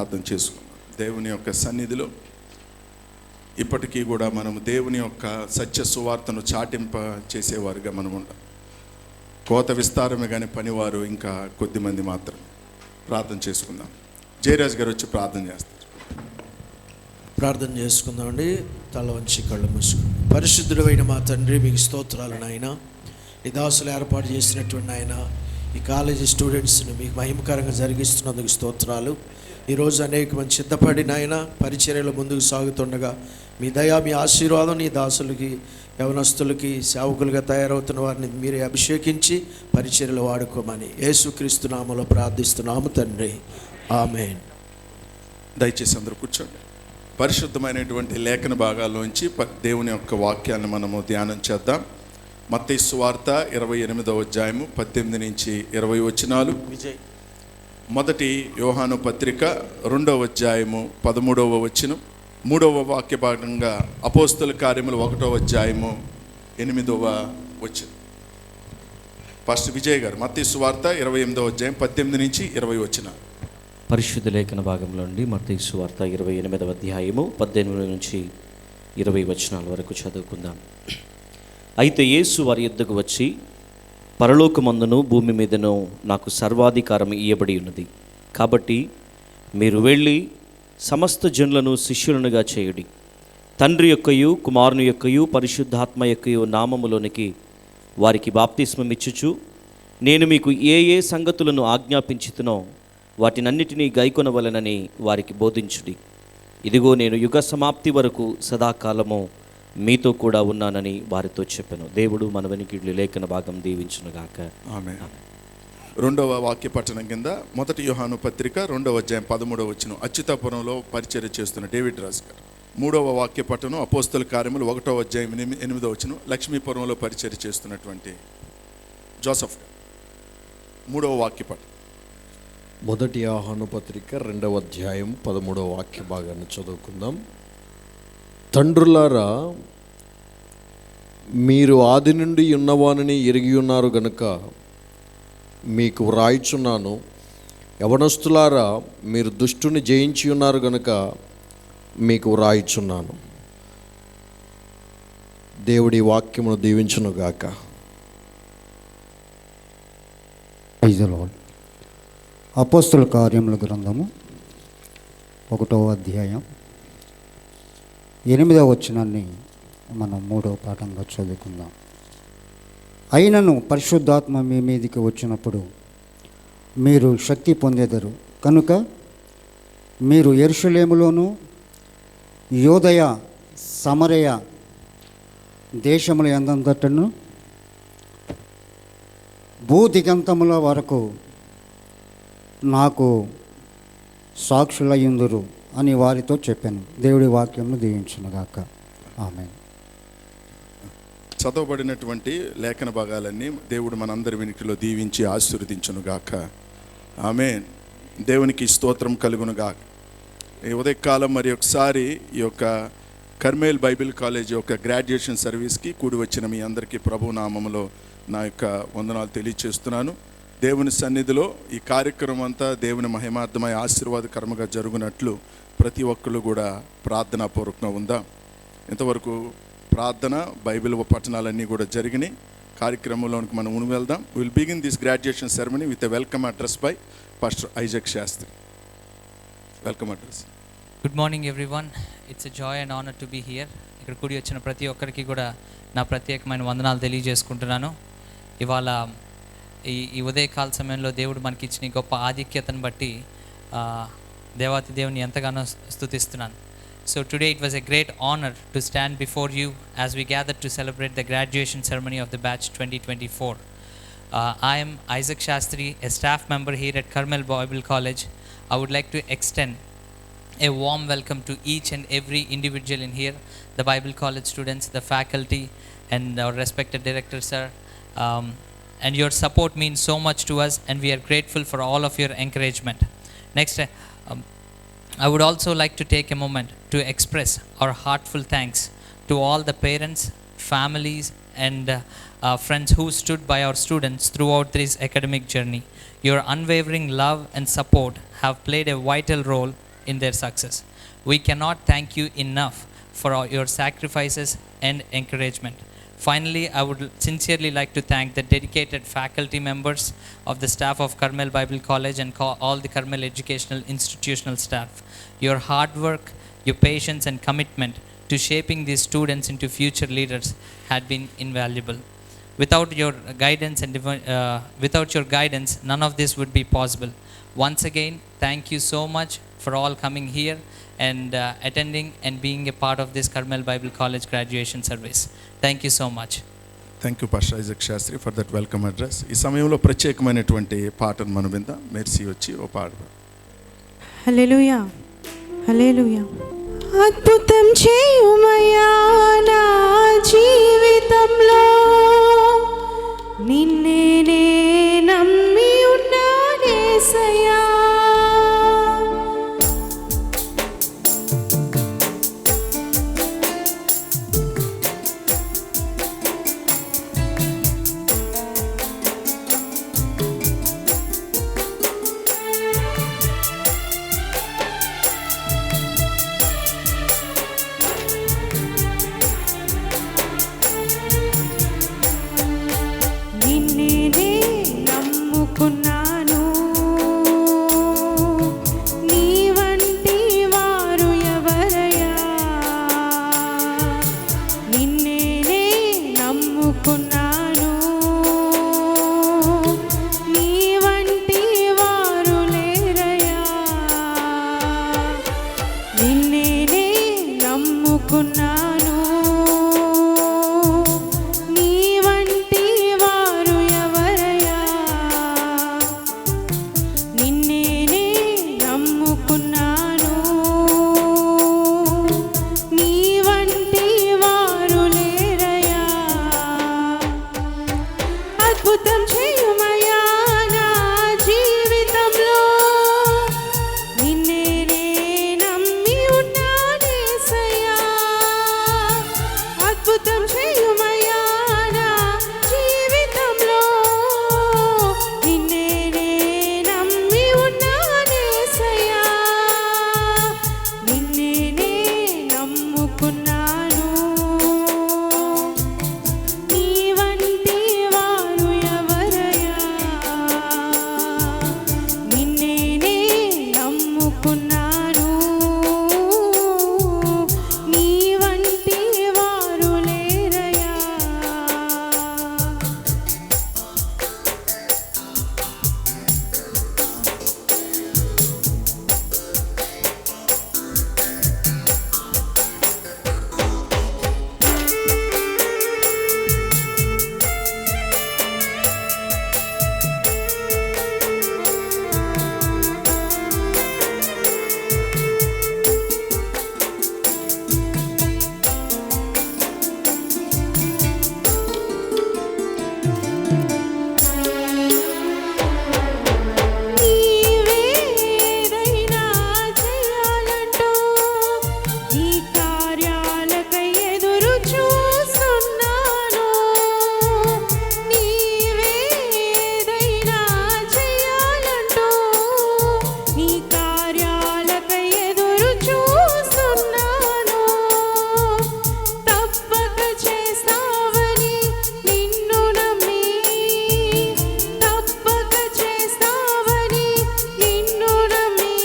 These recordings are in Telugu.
ప్రార్థన చేసుకున్నాం. దేవుని యొక్క సన్నిధిలో ఇప్పటికీ కూడా మనము దేవుని యొక్క సత్య సువార్తను చాటింప చేసేవారుగా మనం ఉండాలి. కోత విస్తారమే కానీ పనివారు ఇంకా కొద్దిమంది మాత్రం. ప్రార్థన చేసుకుందాం. జయరాజ్ గారు వచ్చి ప్రార్థన చేస్తారు. ప్రార్థన చేసుకుందామండి. తల వంచి కళ్ళు మూసుకుని. పరిశుద్ధుడైన మా తండ్రి, మీకు స్తోత్రాలు నాయన. ఈ దాసులు ఏర్పాటు చేసినటువంటి ఆయన ఈ కాలేజీ స్టూడెంట్స్ని మీకు మహిమకరంగా జరిగిస్తున్నందుకు స్తోత్రాలు. ఈరోజు అనేక మంది సిద్ధపడి నాయన పరిచర్యలు ముందుకు సాగుతుండగా మీ దయా, మీ ఆశీర్వాదం నీ దాసులకి, యవనస్తులకి, సేవకులుగా తయారవుతున్న వారిని మీరే అభిషేకించి పరిచర్యలు వాడుకోమని యేసుక్రీస్తు నామములో ప్రార్థిస్తున్నాము తండ్రి, ఆమేన్. దయచేసి అందరూ కూర్చోండి. పరిశుద్ధమైనటువంటి లేఖన భాగాల్లోంచి దేవుని యొక్క వాక్యాన్ని మనము ధ్యానం చేద్దాం. మత్తయి సువార్త 28వ అధ్యాయము 18 నుంచి 20 వచనాలు. మొదటి యోహాను పత్రిక 2వ అధ్యాయము 13వ వచనం. 3వ వాక్య భాగంగా అపోస్తల కార్యములు 1వ అధ్యాయము 8వ వచనం. పాస్టర్ విజయ్ గారు మత్తయి సువార్త 28వ అధ్యాయం 18 నుంచి 20 వచనాలు. పరిశుద్ధ లేఖన భాగంలో నుండి మత్తయి సువార్త 28వ అధ్యాయము 18 నుంచి 20 వచనాల వరకు చదువుకుందాం. అయితే యేసు వారి యొద్దకు వచ్చి, పరలోకమందును భూమి మీదను నాకు సర్వాధికారం ఇయ్యబడి ఉన్నది. కాబట్టి మీరు వెళ్ళి సమస్త జనులను శిష్యులనుగా చేయుడి. తండ్రి యొక్కయు, కుమారుని యొక్కయు, పరిశుద్ధాత్మ యొక్కయు నామములోనికి వారికి బాప్తిస్మం ఇచ్చుచు, నేను మీకు ఏ ఏ సంగతులను ఆజ్ఞాపించుతునో వాటినన్నిటినీ గైకొనవలెనని వారికి బోధించుడి. ఇదిగో నేను యుగ సమాప్తి వరకు సదాకాలము మీతో కూడా ఉన్నానని వారితో చెప్పాను. దేవుడు మన వెనుకడి లేఖన భాగం దీవించునుగాక. ఆమేన్. 2వ వాక్య పట్టణం కింద మొదటి యోహాను పత్రిక 2వ అధ్యాయం 13వ వచనం. అచ్యుతాపురంలో పరిచర్య చేస్తున్న డేవిడ్ రాజు గారు. 3వ వాక్య పట్టణం అపోస్తల కార్యములు 1వ అధ్యాయం 8వ వచనం. లక్ష్మీపురంలో పరిచర్య చేస్తున్నటువంటి జోసఫ్ గారు. 3వ వాక్య పట్టణం మొదటి యోహాను పత్రిక 2వ అధ్యాయం 13వ వాక్య భాగాన్ని చదువుకుందాం. తండ్రులారా, మీరు ఆది నుండి ఉన్నవానిని ఎరిగి ఉన్నారు గనుక మీకు వ్రాయిచున్నాను. యవనస్తులారా, మీరు దుష్టుని జయించి ఉన్నారు గనుక మీకు వ్రాయిచున్నాను. దేవుడి వాక్యమును దీవించునుగాక. అపోస్తల కార్యముల గ్రంథము 1వ అధ్యాయం 8వ వచనాన్ని మనం 3వ పాఠంగా చదువుకుందాం. అయినను పరిశుద్ధాత్మ మీ మీదికి వచ్చినప్పుడు మీరు శక్తి పొందెదరు కనుక మీరు యెరూషలేములోను యోదయ సమరయ దేశముల యందంతటను భూదిగంతముల వరకు నాకు సాక్షులయ్యుందురు అని వారితో చెప్పాను. దేవుడి వాక్యమును దీవించునుగాక. ఆమేన్. చదవబడినటువంటి లేఖన భాగాలన్నీ దేవుడు మనందరి వెనుకలో దీవించి ఆశీర్వదించునుగాక. ఆమేన్. దేవునికి స్తోత్రం కలుగునుగాక. ఈ ఉదయకాలం మరి ఒకసారి ఈ యొక్క కర్మేల్ బైబిల్ కాలేజ్ యొక్క గ్రాడ్యుయేషన్ సర్వీస్కి కూడి వచ్చిన మీ అందరికీ ప్రభు నామములో నా యొక్క వందనాలు తెలియచేస్తున్నాను. దేవుని సన్నిధిలో ఈ కార్యక్రమం అంతా దేవుని మహిమార్థమై ఆశీర్వాదకరంగా జరుగునట్లు ప్రతి ఒక్కళ్ళు కూడా ప్రార్థనాపూర్వకంగా ఉందా. ఇంతవరకు ప్రార్థన, బైబిల్ పఠనాలన్నీ కూడా జరిగినాయి. కార్యక్రమంలోనికి మనం ముందుకు వెళ్దాం. Will begin this graduation ceremony with a welcome address by pastor Isaac Shastri. Welcome address. Good morning everyone. It's a joy and honour to be here. ఇక్కడ కూడి వచ్చిన ప్రతి ఒక్కరికి కూడా నా ప్రత్యేకమైన వందనాలు తెలియజేసుకుంటున్నాను. ఇవాళ ఈ ఉదయకాల సమయంలో దేవుడు మనకి ఇచ్చిన గొప్ప ఆధిక్యతను బట్టి దేవాతి దేవుని ఎంతగానో స్తుతిస్తున్నాను. So today it was a great honor to stand before you as we gathered to celebrate the graduation ceremony of the batch 2024. I am Isaac Shastri, a staff member here at Carmel Bible College. I would like to extend a warm welcome to each and every individual in here, the Bible College students, the faculty, and our respected director, sir. And your support means so much to us, and we are grateful for all of your encouragement. Next, I would also like to take a moment to express our heartfelt thanks to all the parents, families, and friends who stood by our students throughout this academic journey. Your unwavering love and support have played a vital role in their success. We cannot thank you enough for all your sacrifices and encouragement. Finally, I would sincerely like to thank the dedicated faculty members of the staff of Carmel Bible College and all the Carmel Educational Institutional staff. Your hard work, your patience and commitment to shaping these students into future leaders had been invaluable. Without your guidance none of this would be possible. Once again, thank you so much for all coming here and attending and being a part of this Carmel Bible College graduation service. Thank you so much. Thank you pastor Isaac Shastri for that welcome address. ఈ సమయంలో ప్రత్యేకమైనటువంటి పాటను మనం విందాం. మెర్సీ వచ్చి ఓ పాట. హల్లెలూయా హల్లెలూయా. అద్భుతం చేయుమయ్యా నా జీవితంలో, నిన్నే నే నమ్మి ఉన్నానేసయ్యా. నమ్ముకున్నాను, నీ వంటి వారు ఎవరయ్యా. నిన్నే నమ్ముకున్నాను, నీ వంటి వారు లేరయ్యా. నిన్నే నమ్ముకున్నాను, అద్భుతం చేయుమయ్యా నా జీవితంలో, నిన్నే నే నమ్మి ఉన్నానేసయ్యా. అద్భుతం చేయుమయ్యా నా జీవితంలో, నిన్నే నే నమ్మి ఉన్నానేసయ్యా. నిన్నే నే నమ్ముకున్నాను, నీ వంటి వారు ఎవరయ్యా. నిన్నే నే నమ్ముకున్నాను, నీ వంటి వారు లేరయ్యా. నీవేదైనా చేయాలంటూ నీ కార్యాలకై ఎదురు చూస్తున్నాను. నీవేదైనా చేయాలంటూ నీ కార్యాలకై ఎదురు చూస్తున్నాను. తప్పక చేస్తావని నిన్ను నమ్మి, తప్పక చేస్తావని నిన్ను నమ్మి,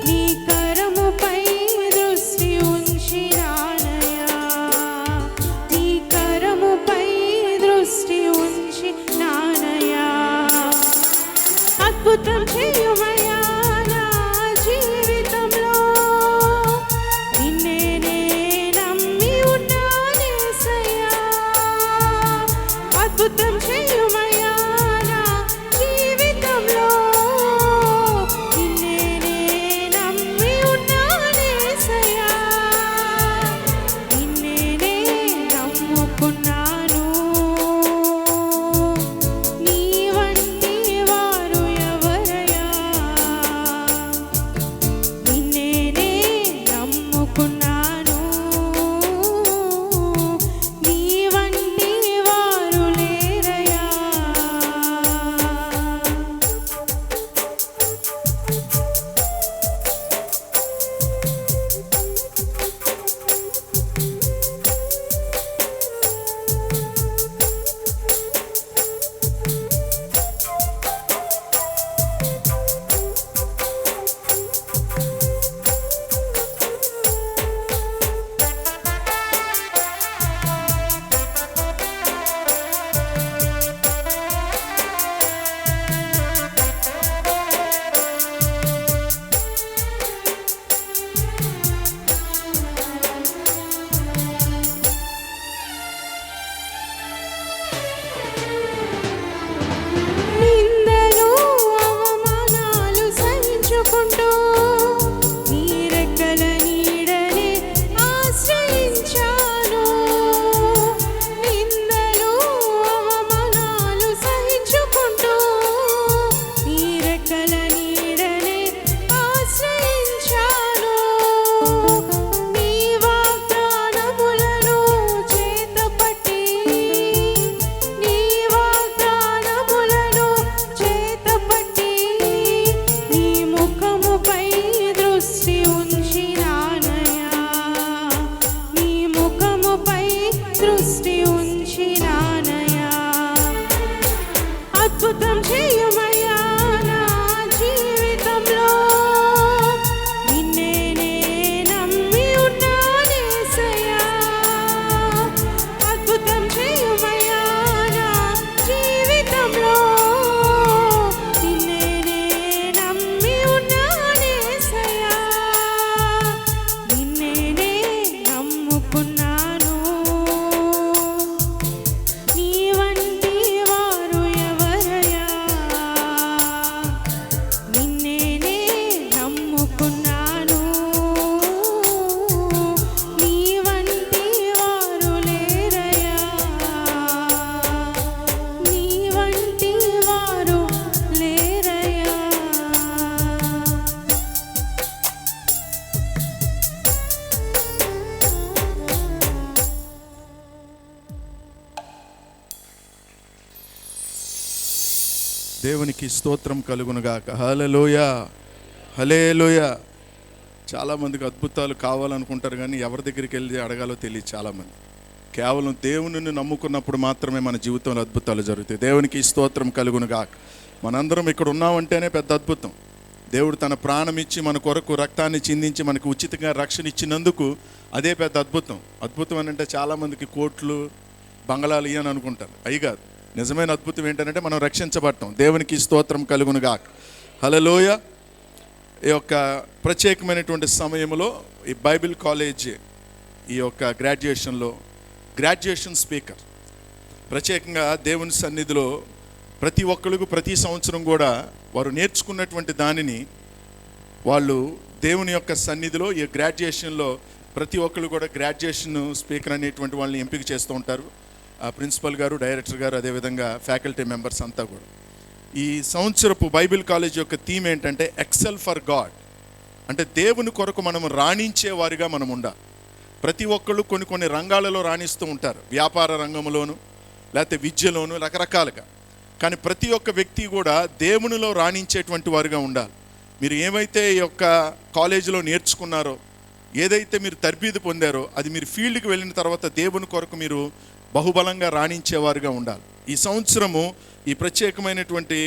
నీ కరముపై దృష్టి ఉంచినానయ్యా. నీ కరముపై దృష్టి ఉంచినానయ్యా. అద్భుతం చేయుమయ్యా నా జీవితంలో, నిన్నే నే నమ్మి ఉన్నానేసయ్యా. అద్భుతం చేయుమయ్యా నా జీవితంలో, నిన్నే నే నమ్మి ఉన్నానేసయ్యా. నిన్నే నే నమ్ముకున్నాను, నీ వంటి వారు ఎవరయ్యా. అద్భుతం చేయుమయ్యా నా జీవితంలో. నిన్నే నే నమ్మి ఉన్నానేసయ్యా. అద్భుతం చేయుమయ్యా నా జీవితంలో. నిన్నే నే నమ్మి ఉన్నానేసయ్యా. నిన్నే నే నమ్ముకున్నాను. నీ వంటి వారు ఎవరయ్యా. నిన్నే నే నమ్ముకున్నాను. నీ వంటి వారు లేరయ్యా. నీ వంటి వారు లేరయ్యా. దేవునికి స్తోత్రం కలుగునుగాక. హల్లెలూయా, హల్లెలూయా. చాలామందికి అద్భుతాలు కావాలనుకుంటారు, కానీ ఎవరి దగ్గరికి వెళ్ళి అడగాలో తెలియదు చాలామంది. కేవలం దేవునిని నమ్ముకున్నప్పుడు మాత్రమే మన జీవితంలో అద్భుతాలు జరుగుతాయి. దేవునికి స్తోత్రం కలుగునుగాక. మనందరం ఇక్కడ ఉన్నామంటేనే పెద్ద అద్భుతం. దేవుడు తన ప్రాణం ఇచ్చి మన కొరకు రక్తాన్ని చిందించి మనకు ఉచితంగా రక్షణ ఇచ్చినందుకు అదే పెద్ద అద్భుతం. అద్భుతం అని అంటే చాలామందికి కోట్లు బంగళాలు ఇయ్యని అనుకుంటారు. అయి కాదు, నిజమైన అద్భుతం ఏంటంటే మనం రక్షించబడటం. దేవునికి స్తోత్రం కలుగునుగాక. హల్లెలూయా. ఈ యొక్క ప్రత్యేకమైనటువంటి సమయంలో ఈ బైబిల్ కాలేజ్ ఈ యొక్క గ్రాడ్యుయేషన్ స్పీకర్ ప్రత్యేకంగా దేవుని సన్నిధిలో ప్రతి ఒక్కరికి ప్రతి సంవత్సరం కూడా వారు నేర్చుకున్నటువంటి దానిని వాళ్ళు దేవుని యొక్క సన్నిధిలో ఈ గ్రాడ్యుయేషన్లో ప్రతి ఒక్కరు కూడా గ్రాడ్యుయేషన్ స్పీకర్ అనేటువంటి వాళ్ళని ఎంపిక చేస్తూ ఉంటారు. ప్రిన్సిపల్ గారు, డైరెక్టర్ గారు, అదేవిధంగా ఫ్యాకల్టీ మెంబర్స్ అంతా కూడా. ఈ సంవత్సరపు బైబిల్ కాలేజ్ యొక్క థీమ్ ఏంటంటే ఎక్సెల్ ఫర్ గాడ్. అంటే దేవుని కొరకు మనం రాణించే వారిగా మనం ఉండాలి. ప్రతి ఒక్కళ్ళు కొన్ని రంగాలలో రాణిస్తూ ఉంటారు, వ్యాపార రంగంలోను లేకపోతే విద్యలోను రకరకాలుగా. కానీ ప్రతి ఒక్క వ్యక్తి కూడా దేవునిలో రాణించేటువంటి వారిగా ఉండాలి. మీరు ఏమైతే ఈ యొక్క కాలేజీలో నేర్చుకున్నారో, ఏదైతే మీరు తర్బీదు పొందారో, అది మీరు ఫీల్డ్కి వెళ్ళిన తర్వాత దేవుని కొరకు మీరు బహుబలంగా రాణించేవారుగా ఉండాలి. ఈ సంవత్సరము ఈ ప్రత్యేకమైనటువంటి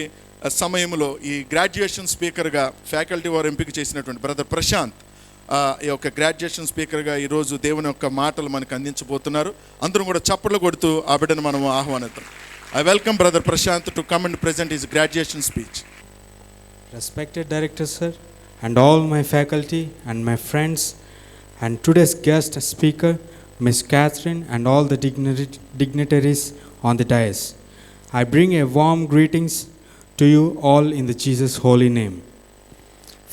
సమయంలో ఈ గ్రాడ్యుయేషన్ స్పీకర్గా ఫ్యాకల్టీ వారు ఎంపిక చేసినటువంటి బ్రదర్ ప్రశాంత్ ఈ యొక్క గ్రాడ్యుయేషన్ స్పీకర్గా ఈరోజు దేవుని యొక్క మాటలు మనకు అందించబోతున్నారు. అందరం కూడా చప్పట్లు కొడుతూ ఆ బిడ్డను మనం ఆహ్వానిద్దాం. I welcome Brother Prashant to come and present his graduation speech. Respected Director Sir, and all my faculty and my friends, and today's guest speaker, Miss Catherine, and all the dignitaries on the dais. I bring a warm greetings to you all in the Jesus' holy name.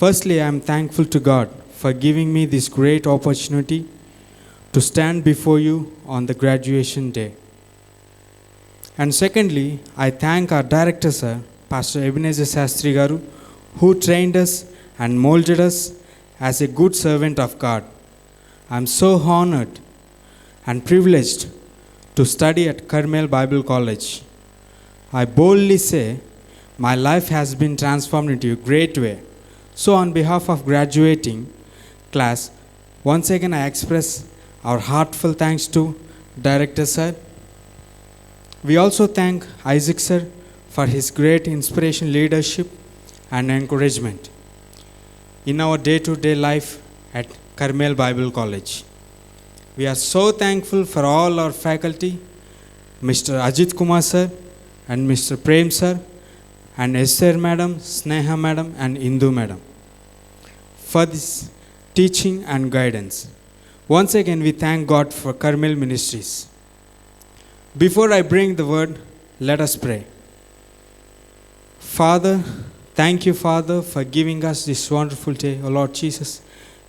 Firstly, I am thankful to God for giving me this great opportunity to stand before you on the graduation day. And secondly, I thank our Director Sir, Pastor Ebenezer Sastri Garu, who trained us and molded us as a good servant of God. I am so honored and privileged to study at Carmel Bible College. I boldly say my life has been transformed into a great way. So on behalf of graduating class, once again I express our heartfelt thanks to Director Sir. We also thank Isaac Sir for his great inspiration, leadership and encouragement in our day-to-day life at Carmel Bible College. We are so thankful for all our faculty, Mr. Ajit Kumar Sir and Mr. Prem Sir and Esther Madam, Sneha Madam and Indu Madam for this teaching and guidance. Once again we thank God for Carmel Ministries. Before I bring the word, let us pray. Father, thank you, Father, for giving us this wonderful day. Oh Lord Jesus,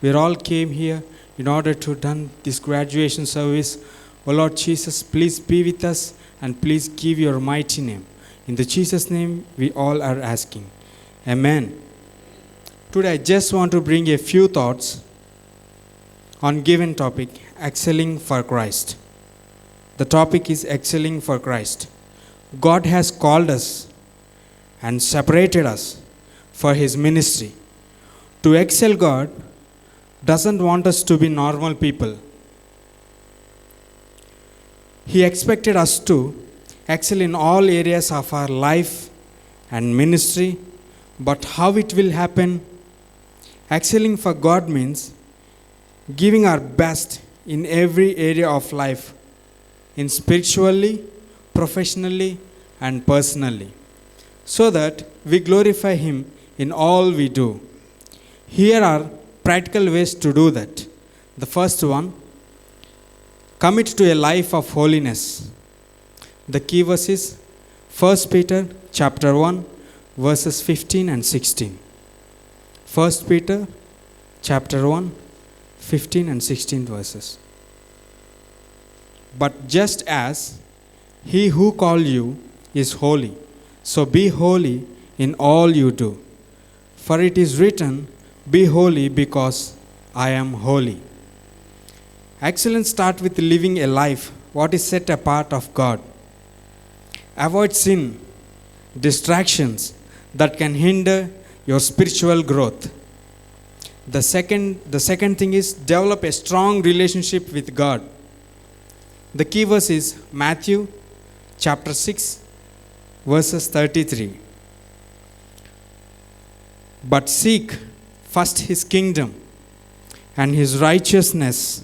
we all came here in order to done this graduation service. Oh Lord Jesus, please be with us and please give your mighty name. In the Jesus' name we all are asking. Amen. Today I just want to bring a few thoughts on given topic, excelling for Christ. The topic is excelling for Christ. God has called us and separated us for his ministry. To excel, God doesn't want us to be normal people. He expected us to excel in all areas of our life and ministry, but how it will happen? Excelling for God means giving our best in every area of life, in spiritually, professionally, and personally, so that we glorify Him in all we do. Here are practical ways to do that. The first one, commit to a life of holiness. The key verse is 1 Peter chapter 1 verses 15 and 16. 1 Peter chapter 1 15 and 16 verses. But just as He who called you is holy, so be holy in all you do. For it is written, be holy because I am holy. Excellence starts with living a life what is set apart of God. Avoid sin, distractions that can hinder your spiritual growth. The second thing is develop a strong relationship with God. The key verse is Matthew chapter 6 verses 33. But seek first His kingdom and His righteousness,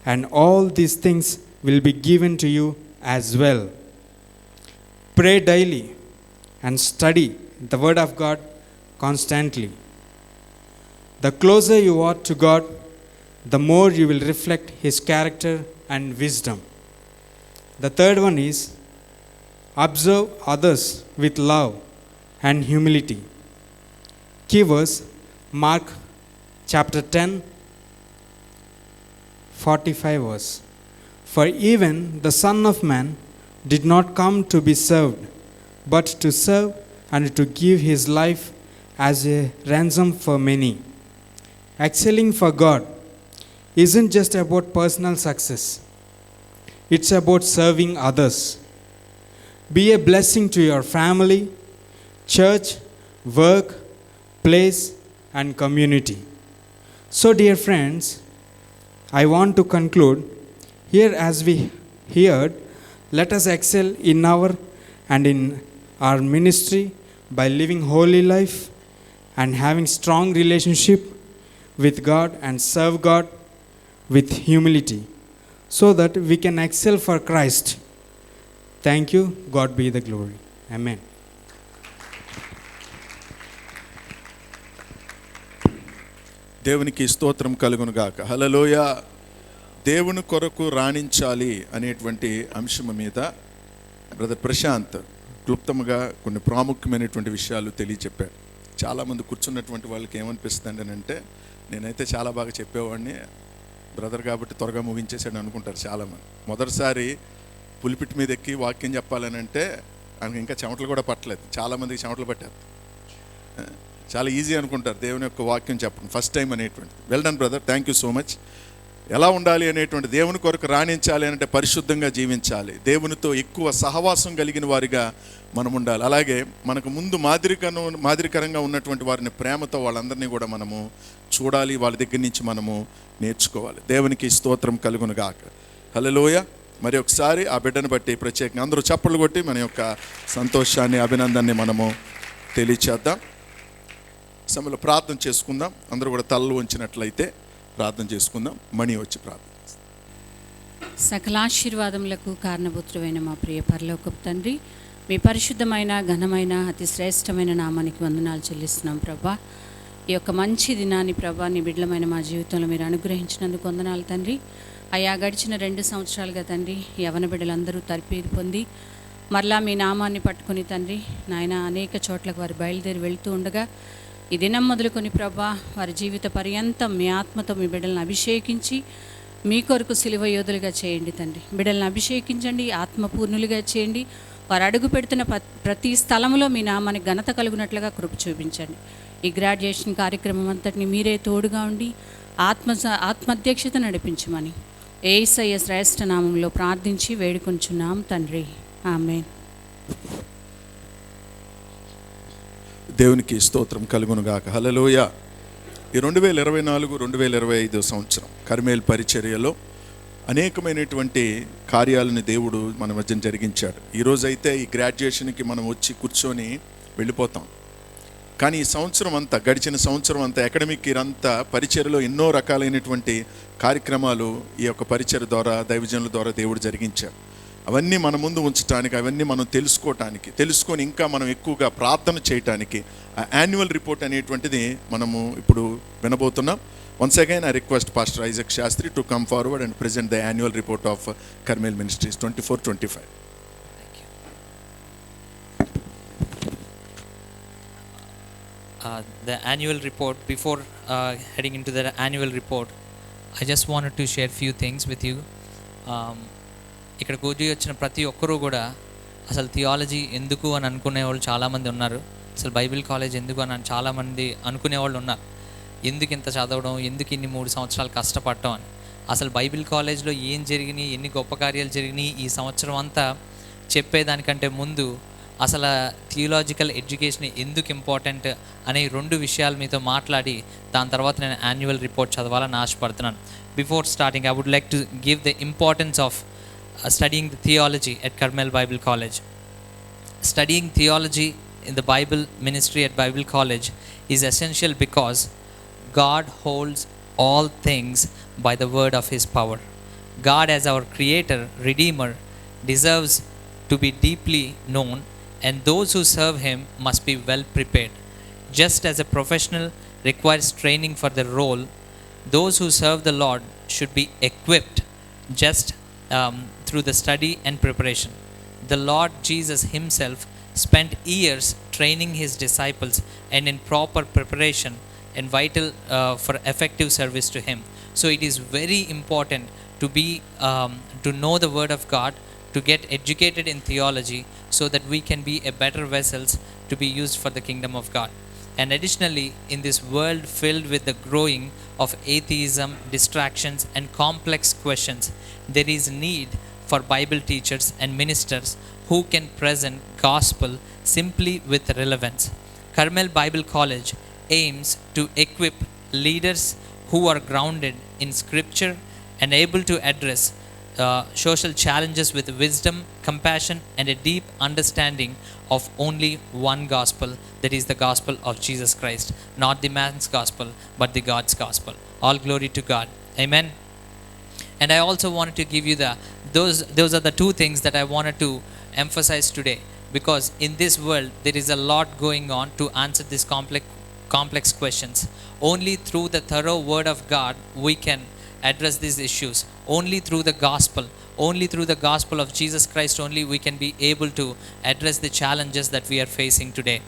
and all these things will be given to you as well. Pray daily and study the Word of God constantly. The closer you are to God, the more you will reflect His character and wisdom. The third one is observe others with love and humility. Key verse, Mark chapter 10, 45 verse. For even the Son of Man did not come to be served, but to serve and to give His life as a ransom for many. Excelling for God isn't just about personal success. It's about serving others. Be a blessing to your family, church, work, place, and community. So, dear friends, I want to conclude here as we heard, let us excel in our ministry by living holy life and having strong relationship with God and serve God with humility, so that we can excel for Christ. Thank you. God be the glory. Amen. దేవునికి స్తోత్రం కలుగును గాక. హల్లెలూయా. దేవుని కొరకు రాణించాలి అనేటువంటి అంశం మీద బ్రదర్ ప్రశాంత్ క్లుప్తంగా కొన్ని ప్రాముఖ్యమైనటువంటి విషయాలు తెలియచెప్పాడు. చాలామంది కూర్చున్నటువంటి వాళ్ళకి ఏమనిపిస్తుంది అంటే, నేనైతే చాలా బాగా చెప్పేవాడిని, బ్రదర్ కాబట్టి త్వరగా ముగించేసాడు అనుకుంటారు చాలామంది. మొదటిసారి పులిపిట్ మీద ఎక్కి వాక్యం చెప్పాలని అంటే ఆయనకి ఇంకా చెమటలు కూడా పట్టలేదు. చాలామందికి చెమటలు పట్టారు. చాలా ఈజీ అనుకుంటారు దేవుని యొక్క వాక్యం చెప్పడం ఫస్ట్ టైం అనేటువంటిది. Well done brother, thank you so much. ఎలా ఉండాలి అనేటువంటి, దేవుని కొరకు రాణించాలి అంటే పరిశుద్ధంగా జీవించాలి, దేవునితో ఎక్కువ సహవాసం కలిగిన వారిగా మనం ఉండాలి. అలాగే మనకు ముందు మాదిరికరంగా ఉన్నటువంటి వారిని ప్రేమతో వాళ్ళందరినీ కూడా మనము చూడాలి, వాళ్ళ దగ్గర నుంచి మనము నేర్చుకోవాలి. దేవునికి స్తోత్రం కలుగును గాక. హల్లెలూయా. మరి ఒకసారి ఆ బిడ్డను బట్టి ప్రత్యేకంగా అందరూ చప్పట్లు కొట్టి మన యొక్క సంతోషాన్ని, అభినందనని మనము తెలియచేద్దాం. సమయంలో ప్రార్థన చేసుకుందాం. అందరూ కూడా తలలు వంచినట్లయితే ప్రార్థన చేసుకుందాం. మణి వచ్చి ప్రార్థన. సకలాశీర్వాదములకు కారణభూతుడైన మా ప్రియ పరలోకపు తండ్రి, మీ పరిశుద్ధమైన ఘనమైన అతి శ్రేష్టమైన నామానికి వందనాలు చెల్లిస్తున్నాం ప్రభా. ఈ యొక్క మంచి దినాన్ని ప్రభా నీ బిడ్డలమైన మా జీవితంలో మీరు అనుగ్రహించినందుకు వందనాలు తండ్రి. అయా గడిచిన 2 సంవత్సరాలుగా తండ్రి యవన బిడ్డలందరూ తర్పీదు పొంది మరలా మీ నామాన్ని పట్టుకొని తండ్రి నాయన అనేక చోట్లకు వారు బయలుదేరి వెళ్తూ ఉండగా ఈ దినం మొదలుకొని ప్రభా వారి జీవిత పర్యంతం మీ ఆత్మతో మీ బిడ్డలను అభిషేకించి మీ కొరకు సిలువ యోధులుగా చేయండి తండ్రి. బిడ్డలను అభిషేకించండి, ఆత్మపూర్ణులుగా చేయండి. వారు అడుగు పెడుతున్న ప్రతి స్థలంలో మీ నామానికి ఘనత కలుగునట్లుగా కృప చూపించండి. ఈ గ్రాడ్యుయేషన్ కార్యక్రమం అంతటిని మీరే తోడుగా ఉండి ఆత్మాధ్యక్షత నడిపించమని యేసయ్య శ్రేష్ఠ నామంలో ప్రార్థించి వేడుకొంచున్నాం తండ్రి. ఆమేన్. దేవునికి స్తోత్రం కలుగును గాక. హల్లెలూయా. ఈ 2024-2025 సంవత్సరం కర్మేల్ పరిచర్యలో అనేకమైనటువంటి కార్యాలను దేవుడు మన మధ్య జరిగించాడు. ఈరోజైతే ఈ గ్రాడ్యుయేషన్కి మనం వచ్చి కూర్చొని వెళ్ళిపోతాం. కానీ ఈ సంవత్సరం అంతా, గడిచిన సంవత్సరం అంతా అకాడమిక్ ఇయర్ అంతా పరిచర్యలో ఎన్నో రకాలైనటువంటి కార్యక్రమాలు ఈ యొక్క పరిచర్య ద్వారా, దైవజనుల ద్వారా దేవుడు జరిగించారు. అవన్నీ మన ముందు ఉంచడానికి, అవన్నీ మనం తెలుసుకొని ఇంకా మనం ఎక్కువగా ప్రార్థన చేయటానికి ఆ యాన్యువల్ రిపోర్ట్ అనేటువంటిది మనము ఇప్పుడు వినబోతున్నాం. Once again I request pastor Isaac Shastri to come forward and present the annual report of Carmel ministries 24-25. The annual report, before heading into the annual report, I just wanted to share few things with you. ఇక్కడ కూర్చొని వచ్చిన ప్రతి ఒక్కరూ కూడా అసలు థియాలజీ ఎందుకు అని అనుకునేవాళ్ళు చాలామంది ఉన్నారు. అసలు బైబిల్ కాలేజ్ ఎందుకు అని చాలామంది అనుకునేవాళ్ళు ఉన్నారు. ఎందుకు ఇంత చదవడం, ఎందుకు ఇన్ని 3 సంవత్సరాలు కష్టపడటం అని. అసలు బైబిల్ కాలేజ్లో ఏం జరిగినాయి, ఎన్ని గొప్ప కార్యాలు జరిగినాయి ఈ సంవత్సరం అంతా చెప్పేదానికంటే ముందు అసలు థియలాజికల్ ఎడ్యుకేషన్ ఎందుకు ఇంపార్టెంట్ అనే 2 విషయాలు మీతో మాట్లాడి దాని తర్వాత నేను యాన్యువల్ రిపోర్ట్ చదవాలని ఆశపడుతున్నాను. Before starting I would like to give the importance of studying the theology at Carmel Bible College. Studying theology in the Bible ministry at Bible College is essential because God holds all things by the word of His power. God, as our Creator, Redeemer, deserves to be deeply known, and those who serve Him must be well prepared. Just as a professional requires training for the role, those who serve the Lord should be equipped just through the study and preparation. The Lord Jesus Himself spent years training His disciples and in proper preparation and vital for effective service to Him. So it is very important to know the Word of God, to get educated in theology, so that we can be a better vessels to be used for the kingdom of God. And additionally, in this world filled with the growing of atheism, distractions, and complex questions, there is need for Bible teachers and ministers who can present gospel simply with relevance. Carmel Bible College aims to equip leaders who are grounded in scripture and able to address social challenges with wisdom, compassion, and a deep understanding of only one gospel, that is the gospel of Jesus Christ, not the man's gospel but the God's gospel. All glory to God. Amen. And I also wanted to give you those are the 2 things that I wanted to emphasize today, because in this world there is a lot going on to answer these complex questions. Only through the thorough word of God we can address these issues. Only through the gospel of Jesus Christ only we can be able to address the challenges that we are facing today.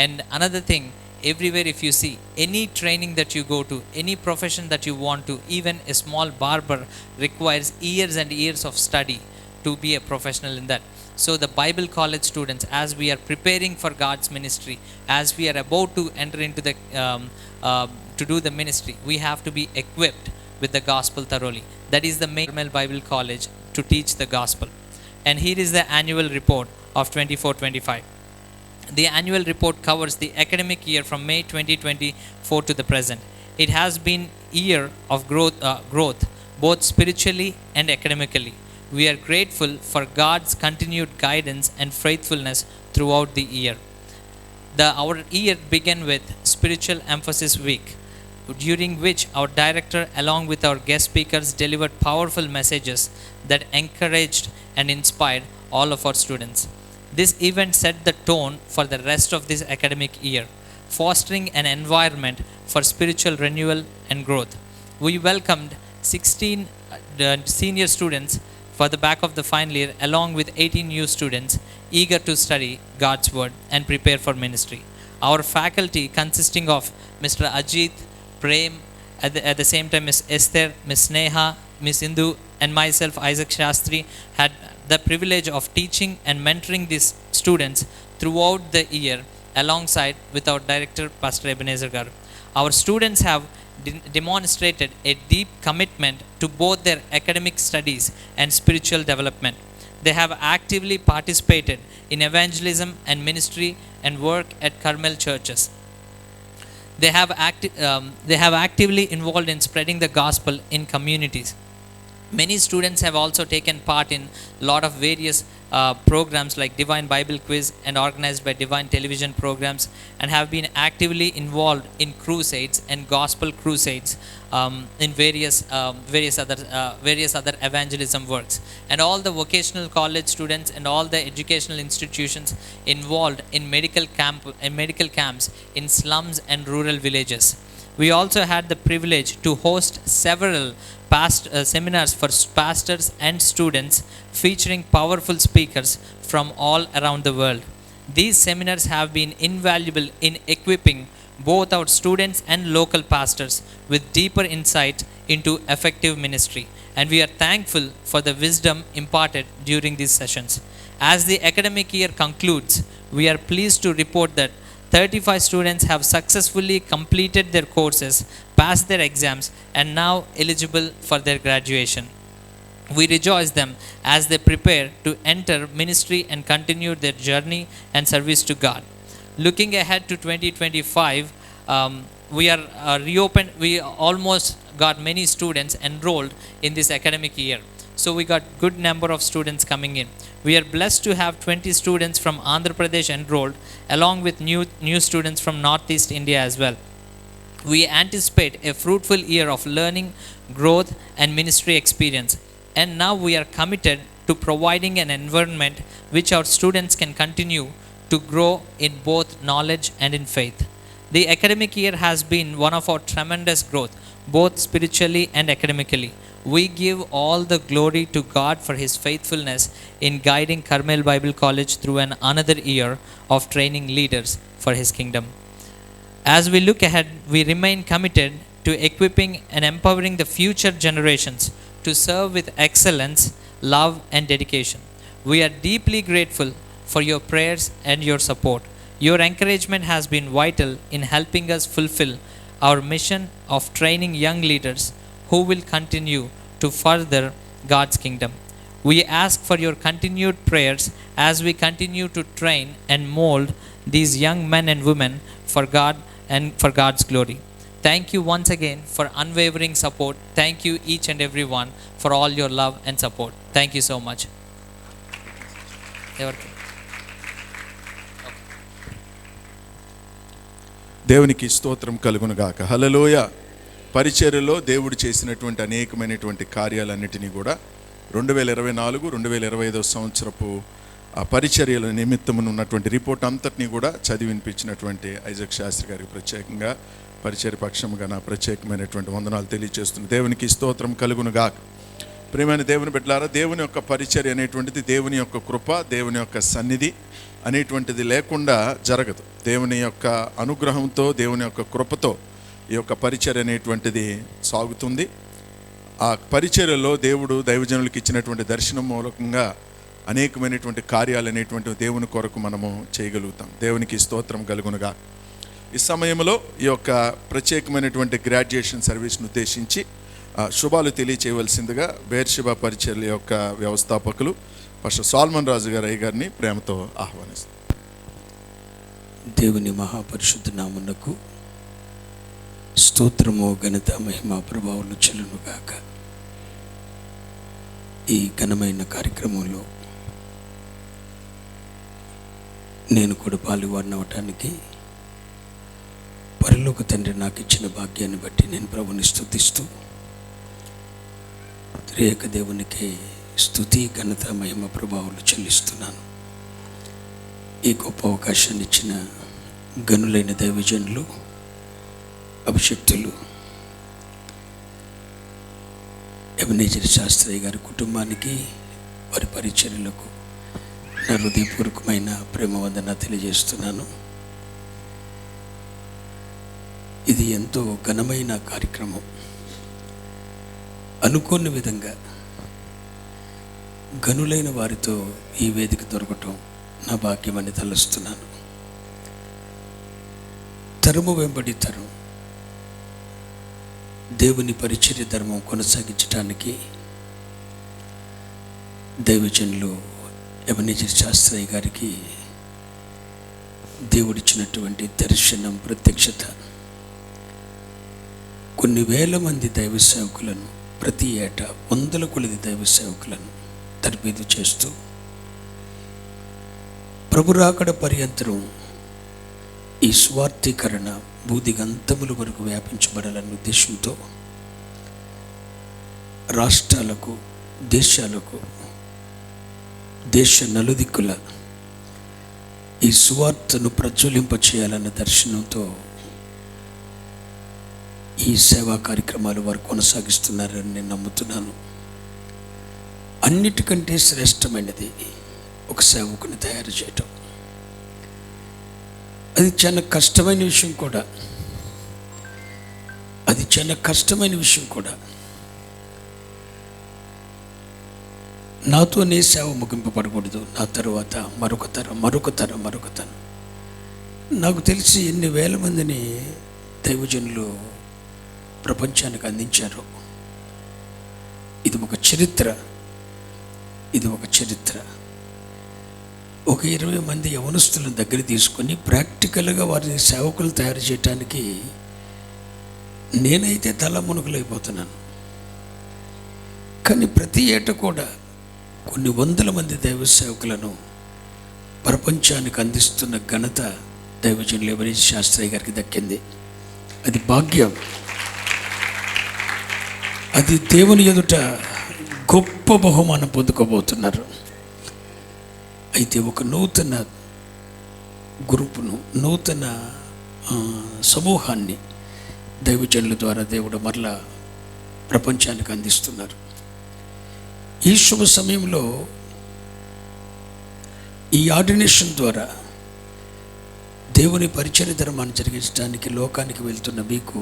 And another thing, everywhere if you see any training that you go to, any profession that you want to, even a small barber requires years and years of study to be a professional in that. So the Bible college students, as we are preparing for God's ministry, as we are about to enter into the to do the ministry, we have to be equipped with the gospel thoroughly. That is the main Carmel Bible College, to teach the gospel. And here is the annual report of 24-25. The annual report covers the academic year from May 2024 to the present. It has been a year of growth both spiritually and academically. We are grateful for God's continued guidance and faithfulness throughout the year. Our year began with Spiritual Emphasis Week, during which our director along with our guest speakers delivered powerful messages that encouraged and inspired all of our students. This event set the tone for the rest of this academic year, fostering an environment for spiritual renewal and growth. We welcomed 16 senior students for the back of the final year, along with 18 new students eager to study God's word and prepare for ministry. Our faculty, consisting of Mr. Ajit, Prem, at the same time Miss Esther, Miss Sneha, Miss Indu, and myself, Isaac Shastri, had the privilege of teaching and mentoring these students throughout the year, alongside with our director, Pastor Ebenezer Garu. Our students have demonstrated a deep commitment to both their academic studies and spiritual development. They have actively participated in evangelism and ministry and work at Carmel churches. They have actively involved in spreading the gospel in communities. Many students have also taken part in a lot of various programs like Divine Bible Quiz and organized by Divine Television programs, and have been actively involved in crusades and gospel crusades in various other evangelism works. And all the vocational college students and all the educational institutions involved in medical camps in slums and rural villages. We also had the privilege to host several seminars for pastors and students featuring powerful speakers from all around the world. These seminars have been invaluable in equipping both our students and local pastors with deeper insight into effective ministry, and we are thankful for the wisdom imparted during these sessions. As the academic year concludes, we are pleased to report that 35 students have successfully completed their courses, passed their exams, and now eligible for their graduation. We rejoice them as they prepare to enter ministry and continue their journey and service to God. Looking ahead to 2025, we are reopened. We almost got many students enrolled in this academic year. So we got good number of students coming in. We are blessed to have 20 students from Andhra Pradesh enrolled, along with new students from Northeast India as well. We anticipate a fruitful year of learning, growth, and ministry experience. And now we are committed to providing an environment which our students can continue to grow in both knowledge and in faith. The academic year has been one of our tremendous growth, both spiritually and academically. We give all the glory to God for His faithfulness in guiding Carmel Bible College through another year of training leaders for His kingdom. As we look ahead, we remain committed to equipping and empowering the future generations to serve with excellence, love, and dedication. We are deeply grateful for your prayers and your support. Your encouragement has been vital in helping us fulfill our mission of training young leaders who will continue to further God's kingdom. We ask for your continued prayers as we continue to train and mold these young men and women for God and for God's glory. Thank you once again for unwavering support. Thank you each and every one for all your love and support. Thank you so much. దేవునికి స్తోత్రం కలుగును గాక. హల్లెలూయ. పరిచర్యలో దేవుడు చేసినటువంటి అనేకమైనటువంటి కార్యాలన్నిటినీ కూడా 2024-2025 సంవత్సరపు ఆ పరిచర్యల నిమిత్తమున ఉన్నటువంటి రిపోర్ట్ అంతటినీ కూడా చదివి వినిపించినటువంటి ఐజక్ శాస్త్రి గారికి ప్రత్యేకంగా పరిచర్య పక్షముగా నా ప్రత్యేకమైనటువంటి వందనాలు తెలియజేస్తుంది. దేవునికి స్తోత్రం కలుగును గాక. ప్రియమైన దేవుని బిడ్డలారా, దేవుని యొక్క పరిచర్య అనేటువంటిది దేవుని యొక్క కృప, దేవుని యొక్క సన్నిధి అనేటువంటిది లేకుండా జరగదు. దేవుని యొక్క అనుగ్రహంతో, దేవుని యొక్క కృపతో ఈ యొక్క పరిచర్య అనేటువంటిది సాగుతుంది. ఆ పరిచర్యలో దేవుడు దైవజనులకు ఇచ్చినటువంటి దర్శనం మూలకంగా అనేకమైనటువంటి కార్యాలు అనేటువంటి దేవుని కొరకు మనము చేయగలుగుతాం. దేవునికి స్తోత్రం కలుగునుగా. ఈ సమయంలో ఈ యొక్క ప్రత్యేకమైనటువంటి గ్రాడ్యుయేషన్ సర్వీస్ను ఉద్దేశించి శుభాలు తెలియచేయవలసిందిగా బేర్షెబా పరిచర్య యొక్క వ్యవస్థాపకులు పాస్టర్ సాల్మన్ రాజు గారు అయ్యగారిని ప్రేమతో ఆహ్వానిస్తారు. దేవుని మహాపరిశుద్ధ నామమునకు స్తోత్రము, ఘనత, మహిమ, ప్రభావాలు చెల్లునుగాక. ఈ ఘనమైన కార్యక్రమంలో నేను కూడా పాలువారినవటానికి పరలోక తండ్రి నాకు ఇచ్చిన భాగ్యాన్ని బట్టి నేను ప్రభుని స్తుతిస్తూ త్రియేక దేవునికి స్తుతి, ఘనత, మహిమ, ప్రభావాలు చెల్లిస్తున్నాను. ఈ గొప్ప అవకాశాన్ని ఇచ్చిన గనులైన దైవజనులు, అభిషక్తులు, ఎబెనేజర్ శాస్త్రయ్య గారి కుటుంబానికి, వారి పరిచర్యలకు నా హృదయపూర్వకమైన ప్రేమ వందన తెలియజేస్తున్నాను. ఇది ఎంతో ఘనమైన కార్యక్రమం. అనుకోని విధంగా గనులైన వారితో ఈ వేదిక దొరకటం నా భాగ్యమని తలుస్తున్నాను. తరము వెంబడి తరం దేవుని పరిచర్య ధర్మం కొనసాగించడానికి దైవజనులు ఎబెనేజర్ శాస్త్రయ్య గారికి దేవుడిచ్చినటువంటి దర్శనం, ప్రత్యక్షత కొన్ని వేల మంది దైవ సేవకులను ప్రతి ఏటా వందల కొలది దైవ సేవకులను తర్బీదు చేస్తూ ప్రభు రాకడ పర్యంతరం ఈ స్వార్థీకరణ బూదిగంతముల వరకు వ్యాపించబడాలన్న ఉద్దేశంతో రాష్ట్రాలకు, దేశాలకు, దేశ నలుదిక్కుల ఈ సువార్తను ప్రజ్వలింప చేయాలన్న దర్శనంతో ఈ సేవా కార్యక్రమాలు వారు కొనసాగిస్తున్నారని నేను నమ్ముతున్నాను. అన్నిటికంటే శ్రేష్టమైనది ఒక సేవకుని తయారు చేయటం. అది చాలా కష్టమైన విషయం కూడా. నాతోనే సేవ ముగింపబడకూడదు. నా తరువాత మరొక తరం. నాకు తెలిసి ఎన్ని వేల మందిని దైవజనులు ప్రపంచానికి అందించారు. ఇది ఒక చరిత్ర. ఒక 20 మంది యవనస్తులను దగ్గర తీసుకొని ప్రాక్టికల్గా వారిని సేవకులు తయారు చేయటానికి నేనైతే తల మునుగులైపోతున్నాను. కానీ ప్రతి ఏటా కూడా కొన్ని వందల మంది దైవ సేవకులను ప్రపంచానికి అందిస్తున్న ఘనత దైవజనులు ఎవరేజ్ శాస్త్రయ్య గారికి దక్కింది. అది భాగ్యం. అది దేవుని ఎదుట గొప్ప బహుమానం పొందుకోబోతున్నారు. అయితే ఒక నూతన గ్రూపును, నూతన సమూహాన్ని దైవజనుల ద్వారా దేవుడు మరలా ప్రపంచానికి అందిస్తున్నారు. ఈ శుభ సమయంలో ఈ ఆర్డినేషన్ ద్వారా దేవుని పరిచర్య ధర్మాన్ని జరిగించడానికి లోకానికి వెళ్తున్న మీకు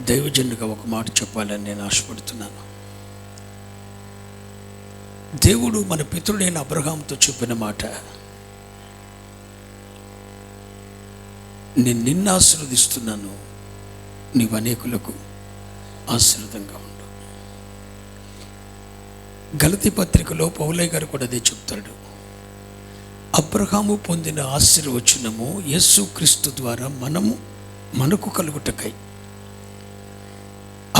దైవజనుడిగా ఒక మాట చెప్పాలని నేను ఆశపడుతున్నాను. దేవుడు మన పితరుడైన అబ్రహాముతో చెప్పిన మాట, నేను నిన్ను ఆశీర్వదిస్తున్నాను, నీవు అనేకులకు ఆశీర్వాదంగా ఉండు. గలతీ పత్రికలో పౌలయ్య గారు కూడా అదే చెప్తాడు. అబ్రహాము పొందిన ఆశీర్వచనము యేసుక్రీస్తు ద్వారా మనకు కలుగుటకై.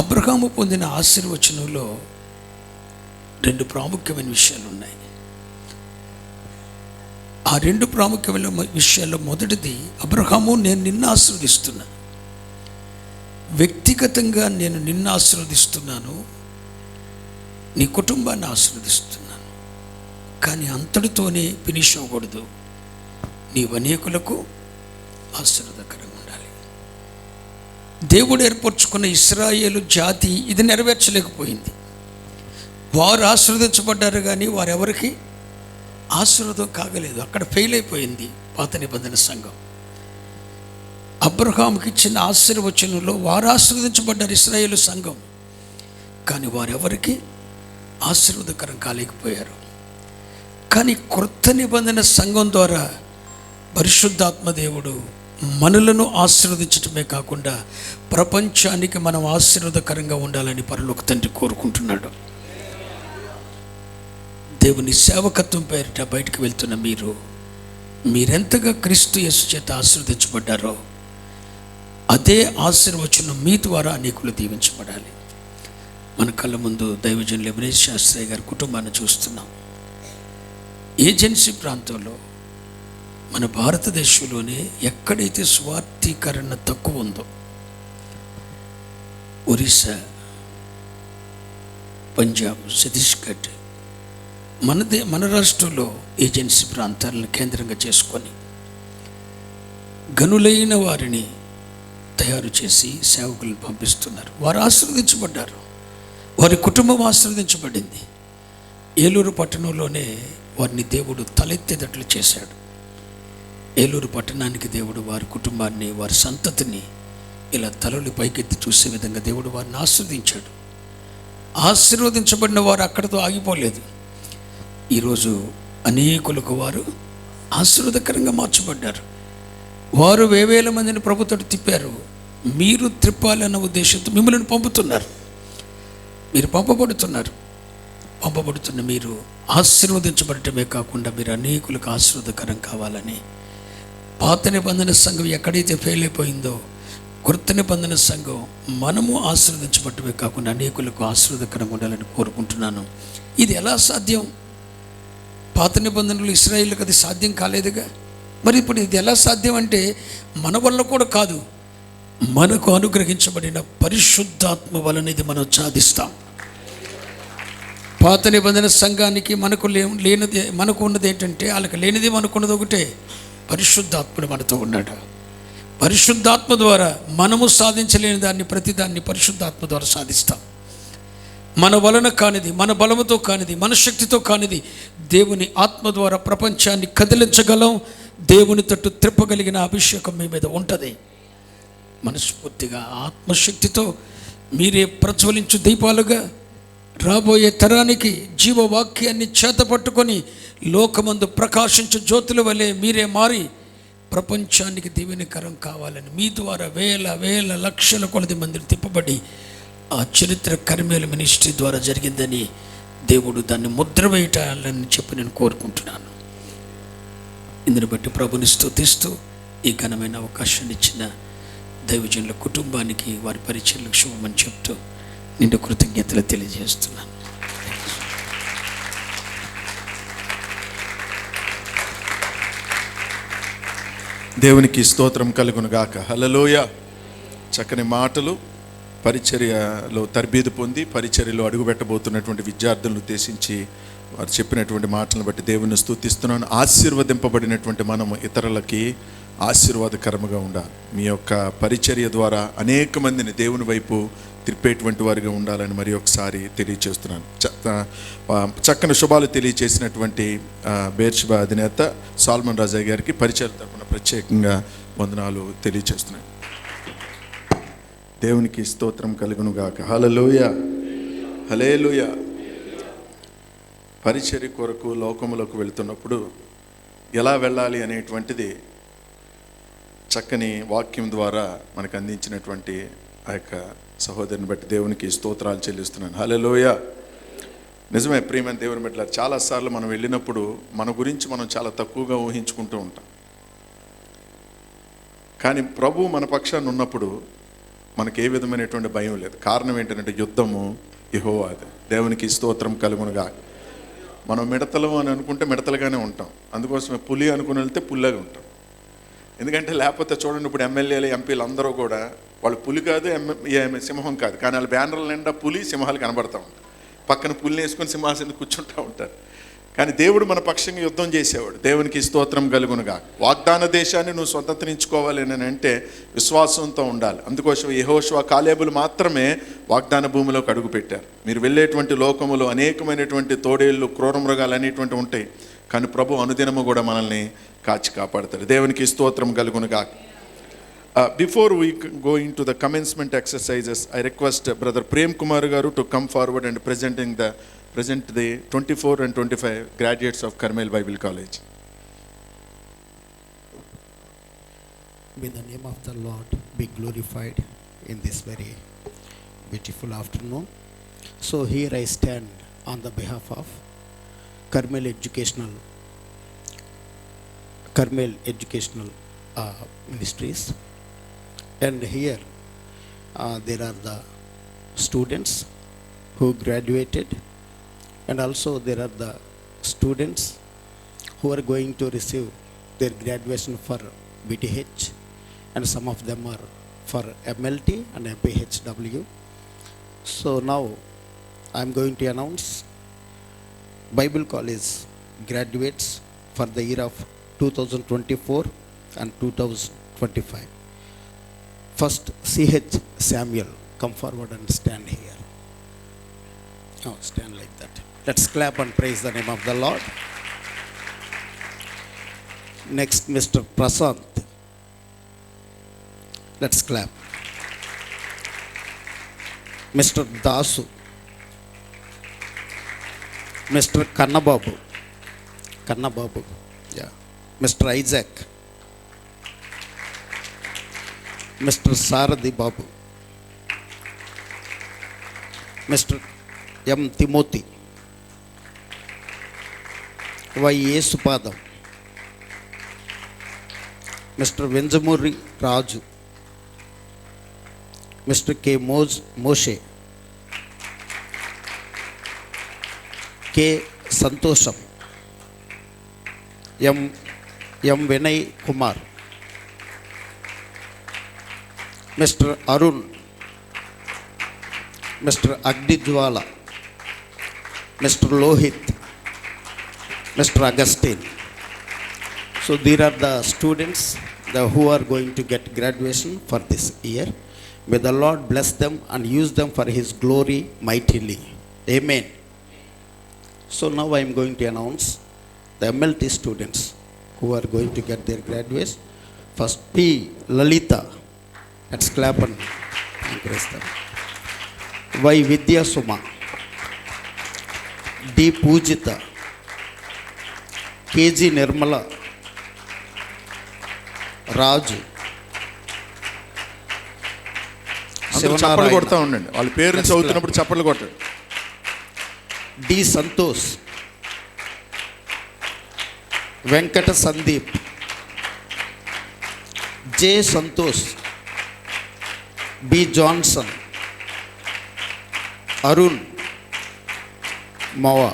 అబ్రహాము పొందిన ఆశీర్వచనంలో 2 ప్రాముఖ్యమైన విషయాలు ఉన్నాయి. ఆ 2 ప్రాముఖ్యమైన విషయాల్లో మొదటిది, అబ్రహాము నేను నిన్ను ఆశీర్వదిస్తున్నా, వ్యక్తిగతంగా నేను నిన్ను ఆశీర్వదిస్తున్నాను, నీ కుటుంబాన్ని ఆశీర్వదిస్తున్నాను. కానీ అంతటితోనే ఫినిష్ అవ్వకూడదు. నీవు అనేకులకు ఆశీర్వాదకరంగా ఉండాలి. దేవుడు ఏర్పరచుకున్న ఇశ్రాయేలు జాతి ఇది నెరవేర్చలేకపోయింది. వారు ఆశీర్వదించబడ్డారు కానీ వారెవరికి ఆశీర్వాదం కాగలేదు. అక్కడ ఫెయిల్ అయిపోయింది పాత నిబంధన సంఘం. అబ్రహాముకి ఇచ్చిన ఆశీర్వచనంలో వారు ఆశీర్వదించబడ్డారు, ఇశ్రాయేలు సంఘం. కానీ వారెవరికి ఆశీర్వాదకరం కాలేకపోయారు. కానీ క్రొత్త నిబంధన సంఘం ద్వారా పరిశుద్ధాత్మ దేవుడు మనలను ఆశీర్వదించటమే కాకుండా ప్రపంచానికి మనం ఆశీర్వాదకరంగా ఉండాలని పరలోక తండ్రి కోరుకుంటున్నాడు. దేవుని సేవకత్వం పేరిట బయటకు వెళ్తున్న మీరెంతగా క్రీస్తు యేసు చేత ఆశీర్వదించబడ్డారో అదే ఆశీర్వచనం మీ ద్వారా అనేకులు దీవించబడాలి. మన కళ్ళ ముందు దైవజనులు ఎవరేజ్ శాస్త్రయ్య గారి కుటుంబాన్ని చూస్తున్నాం. ఏజెన్సీ ప్రాంతంలో మన భారతదేశంలోనే ఎక్కడైతే స్వార్థీకరణ తక్కువ ఉందో, ఒరిస్సా, పంజాబ్, ఛత్తీస్గఢ్, మన రాష్ట్రంలో ఏజెన్సీ ప్రాంతాలను కేంద్రంగా చేసుకొని గనులైన వారిని తయారు చేసి సేవకులను పంపిస్తున్నారు. వారు ఆశీర్వదించబడ్డారు, వారి కుటుంబం ఆశీర్వదించబడింది. ఏలూరు పట్టణంలోనే వారిని దేవుడు తలెత్తేటట్లు చేశాడు. ఏలూరు పట్టణానికి దేవుడు వారి కుటుంబాన్ని, వారి సంతతిని ఇలా తలలు పైకెత్తి చూసే విధంగా దేవుడు వారిని ఆశీర్వదించాడు. ఆశీర్వదించబడిన వారు అక్కడితో ఆగిపోలేదు. ఈరోజు అనేకులకు వారు ఆశీర్వాదకరంగా మార్చబడ్డారు. వారు వేవేల మందిని ప్రభుత్వం తిప్పారు. మీరు త్రిప్పాలన్న ఉద్దేశంతో మిమ్మల్ని పంపుతున్నారు. మీరు పంపబడుతున్న మీరు ఆశీర్వదించబడటమే కాకుండా మీరు అనేకులకు ఆశీర్వాదకరం కావాలని పాత నిబంధన సంఘం ఎక్కడైతే ఫెయిల్ అయిపోయిందో కొత్త నిబంధన సంఘం మనము ఆశీర్వదించబట్టమే కాకుండా అనేకులకు ఆశీర్వాదకరంగా ఉండాలని కోరుకుంటున్నాను. ఇది ఎలా సాధ్యం? పాత నిబంధనలు ఇశ్రాయేలుకి అది సాధ్యం కాలేదుగా. మరి ఇప్పుడు ఇది ఎలా సాధ్యం అంటే మన వల్ల కూడా కాదు, మనకు అనుగ్రహించబడిన పరిశుద్ధాత్మ వలన ఇది మనం సాధిస్తాం. పాత నిబంధన సంఘానికి లేనిది మనకు ఉన్నది ఏంటంటే, వాళ్ళకి లేనిది మనకున్నది ఒకటే, పరిశుద్ధాత్ముడు మనతో ఉన్నాడు. పరిశుద్ధాత్మ ద్వారా మనము సాధించలేని దాన్ని, ప్రతిదాన్ని పరిశుద్ధాత్మ ద్వారా సాధిస్తాం. మన వలన కానిది, మన బలముతో కానిది, మన శక్తితో కానిది దేవుని ఆత్మ ద్వారా ప్రపంచాన్ని కదిలించగలం. దేవుని తట్టు త్రిప్పగలిగిన అభిషేకం మీ మీద ఉంటుంది. మనస్ఫూర్తిగా ఆత్మశక్తితో మీరే ప్రజ్వలించు దీపాలుగా రాబోయే తరానికి జీవవాక్యాన్ని చేతపట్టుకొని లోకమందు ప్రకాశించు జ్యోతుల వలె మీరే మారి ప్రపంచానికి దీవెనకరం కావాలని మీ ద్వారా వేల వేల లక్షల కొలది మందిని తిప్పబడి ఆ చరిత్ర కర్మేల మినిస్ట్రీ ద్వారా జరిగిందని దేవుడు దాన్ని ముద్ర వేయాలని చెప్పి నేను కోరుకుంటున్నాను. ఇందుని బట్టి ప్రభుని స్తుతిస్తూ ఈ ఘనమైన అవకాశాన్ని ఇచ్చిన దైవజనుల కుటుంబానికి, వారి పరిచర్లకు శుభమని చెప్తూ నిండు కృతజ్ఞతలు తెలియజేస్తున్నాను. దేవునికి స్తోత్రం కలుగును గాక. హల్లెలూయ. చక్కని మాటలు, పరిచర్యలో తర్బీదు పొంది పరిచర్యలో అడుగుపెట్టబోతున్నటువంటి విద్యార్థులను ఉద్దేశించి వారు చెప్పినటువంటి మాటలను బట్టి దేవుని స్తుతిస్తున్నాను. ఆశీర్వదింపబడినటువంటి మనము ఇతరులకి ఆశీర్వాదకరముగా ఉండాలి. మీ యొక్క పరిచర్య ద్వారా అనేక మందిని దేవుని వైపు తిప్పేటువంటి వారిగా ఉండాలని మరి ఒకసారి తెలియచేస్తున్నాను. చక్కని శుభాలు తెలియచేసినటువంటి బేర్షెబా అధినేత సాల్మన్ రాజా గారికి పరిచర్య తరపున ప్రత్యేకంగా వందనాలు తెలియచేస్తున్నాను. దేవునికి స్తోత్రం కలుగును గాక. హల్లెలూయా, హల్లెలూయా. పరిచర్య కొరకు లోకములకు వెళుతున్నప్పుడు ఎలా వెళ్ళాలి అనేటువంటిది చక్కని వాక్యం ద్వారా మనకు అందించినటువంటి ఆ యొక్క సహోదరుని బట్టి దేవునికి స్తోత్రాలు చెల్లిస్తున్నాను. హల్లెలూయా. నిజమే ప్రియమైన దేవుని బిడ్డలారా, చాలాసార్లు మనం వెళ్ళినప్పుడు మన గురించి మనం చాలా తక్కువగా ఊహించుకుంటూ ఉంటాం. కానీ ప్రభు మన పక్షాన ఉన్నప్పుడు మనకు ఏ విధమైనటువంటి భయం లేదు. కారణం ఏంటంటే యుద్ధము యెహోవాది. దేవునికి స్తోత్రం కలుగునుగా. మనం మిడతలు అని అనుకుంటే మిడతలుగానే ఉంటాం. అందుకోసమే పులి అనుకుని వెళ్తే పుల్లాగా ఉంటాం. ఎందుకంటే లేకపోతే చూడండి, ఇప్పుడు ఎమ్మెల్యేలు ఎంపీలు అందరూ కూడా వాళ్ళు పులి కాదు, సింహం కాదు, కానీ వాళ్ళ బ్యానర్ల నిండా పులి సింహాలు కనబడతా ఉంటారు. పక్కన పులిని వేసుకొని సింహాసనం కూర్చుంటూ ఉంటారు. కానీ దేవుడు మన పక్షంగా యుద్ధం చేసేవాడు. దేవునికి స్తోత్రం కలుగునుగా. వాగ్దాన దేశాన్ని నువ్వు స్వతంత్రించుకోవాలి అని అంటే విశ్వాసంతో ఉండాలి. అందుకోసం యెహోషువ, కాలేబులు మాత్రమే వాగ్దాన భూమిలోకి అడుగుపెట్టారు. మీరు వెళ్ళేటువంటి లోకములో అనేకమైనటువంటి తోడేళ్ళు, క్రూర మృగాలు అనేటువంటి ఉంటాయి. కానీ ప్రభు అనుదినము కూడా మనల్ని కాచి కాపాడతాడు. దేవునికి స్తోత్రం కలుగునుగా. Before we go into the commencement exercises, I request Brother Prem Kumar Garu to come forward and present the 24 and 25 graduates of Carmel Bible College. May the name of the Lord be glorified in this very beautiful afternoon. So here I stand on the behalf of Carmel Educational Ministries, and here there are the students who graduated, and also there are the students who are going to receive their graduation for BTH, and some of them are for MLT and MPHW. So now I am going to announce Bible College graduates for the year of 2024 and 2025. First, C.H. Samuel, come forward and stand here. Oh, stand like that. Let's clap and praise the name of the Lord. Next, Mr. Prasant. Let's clap. Mr. Dasu. Mr. Kannababu. Yeah. Mr. Isaac. Mr. Saradi Babu. Mr. M. Timothy. Y. Yesupadam. Mr. Venjamuri Raju. Mr. K. Moshe, K. Santosham, M. Vinay Kumar, Mr. Arun, Mr. Agdijwala, Mr. Lohit, Mr. Augustine. So these are the students who are going to get graduation for this year. May the Lord bless them and use them for His glory mightily. Amen. So now I am going to announce the MLT students who are going to get their graduates. First, P. Lalita. Let's clap and encourage them. Y. Vidya Suma, D. Pujita, KG Nirmala, Raju, చప్పట్లు కొడతా ఉండండి, వాళ్ళ పేరు చదువుతున్నప్పుడు చప్పట్లు కొట్టండి. D Santosh, Venkata Sandeep, J Santosh, B Johnson, Arun, Mawa.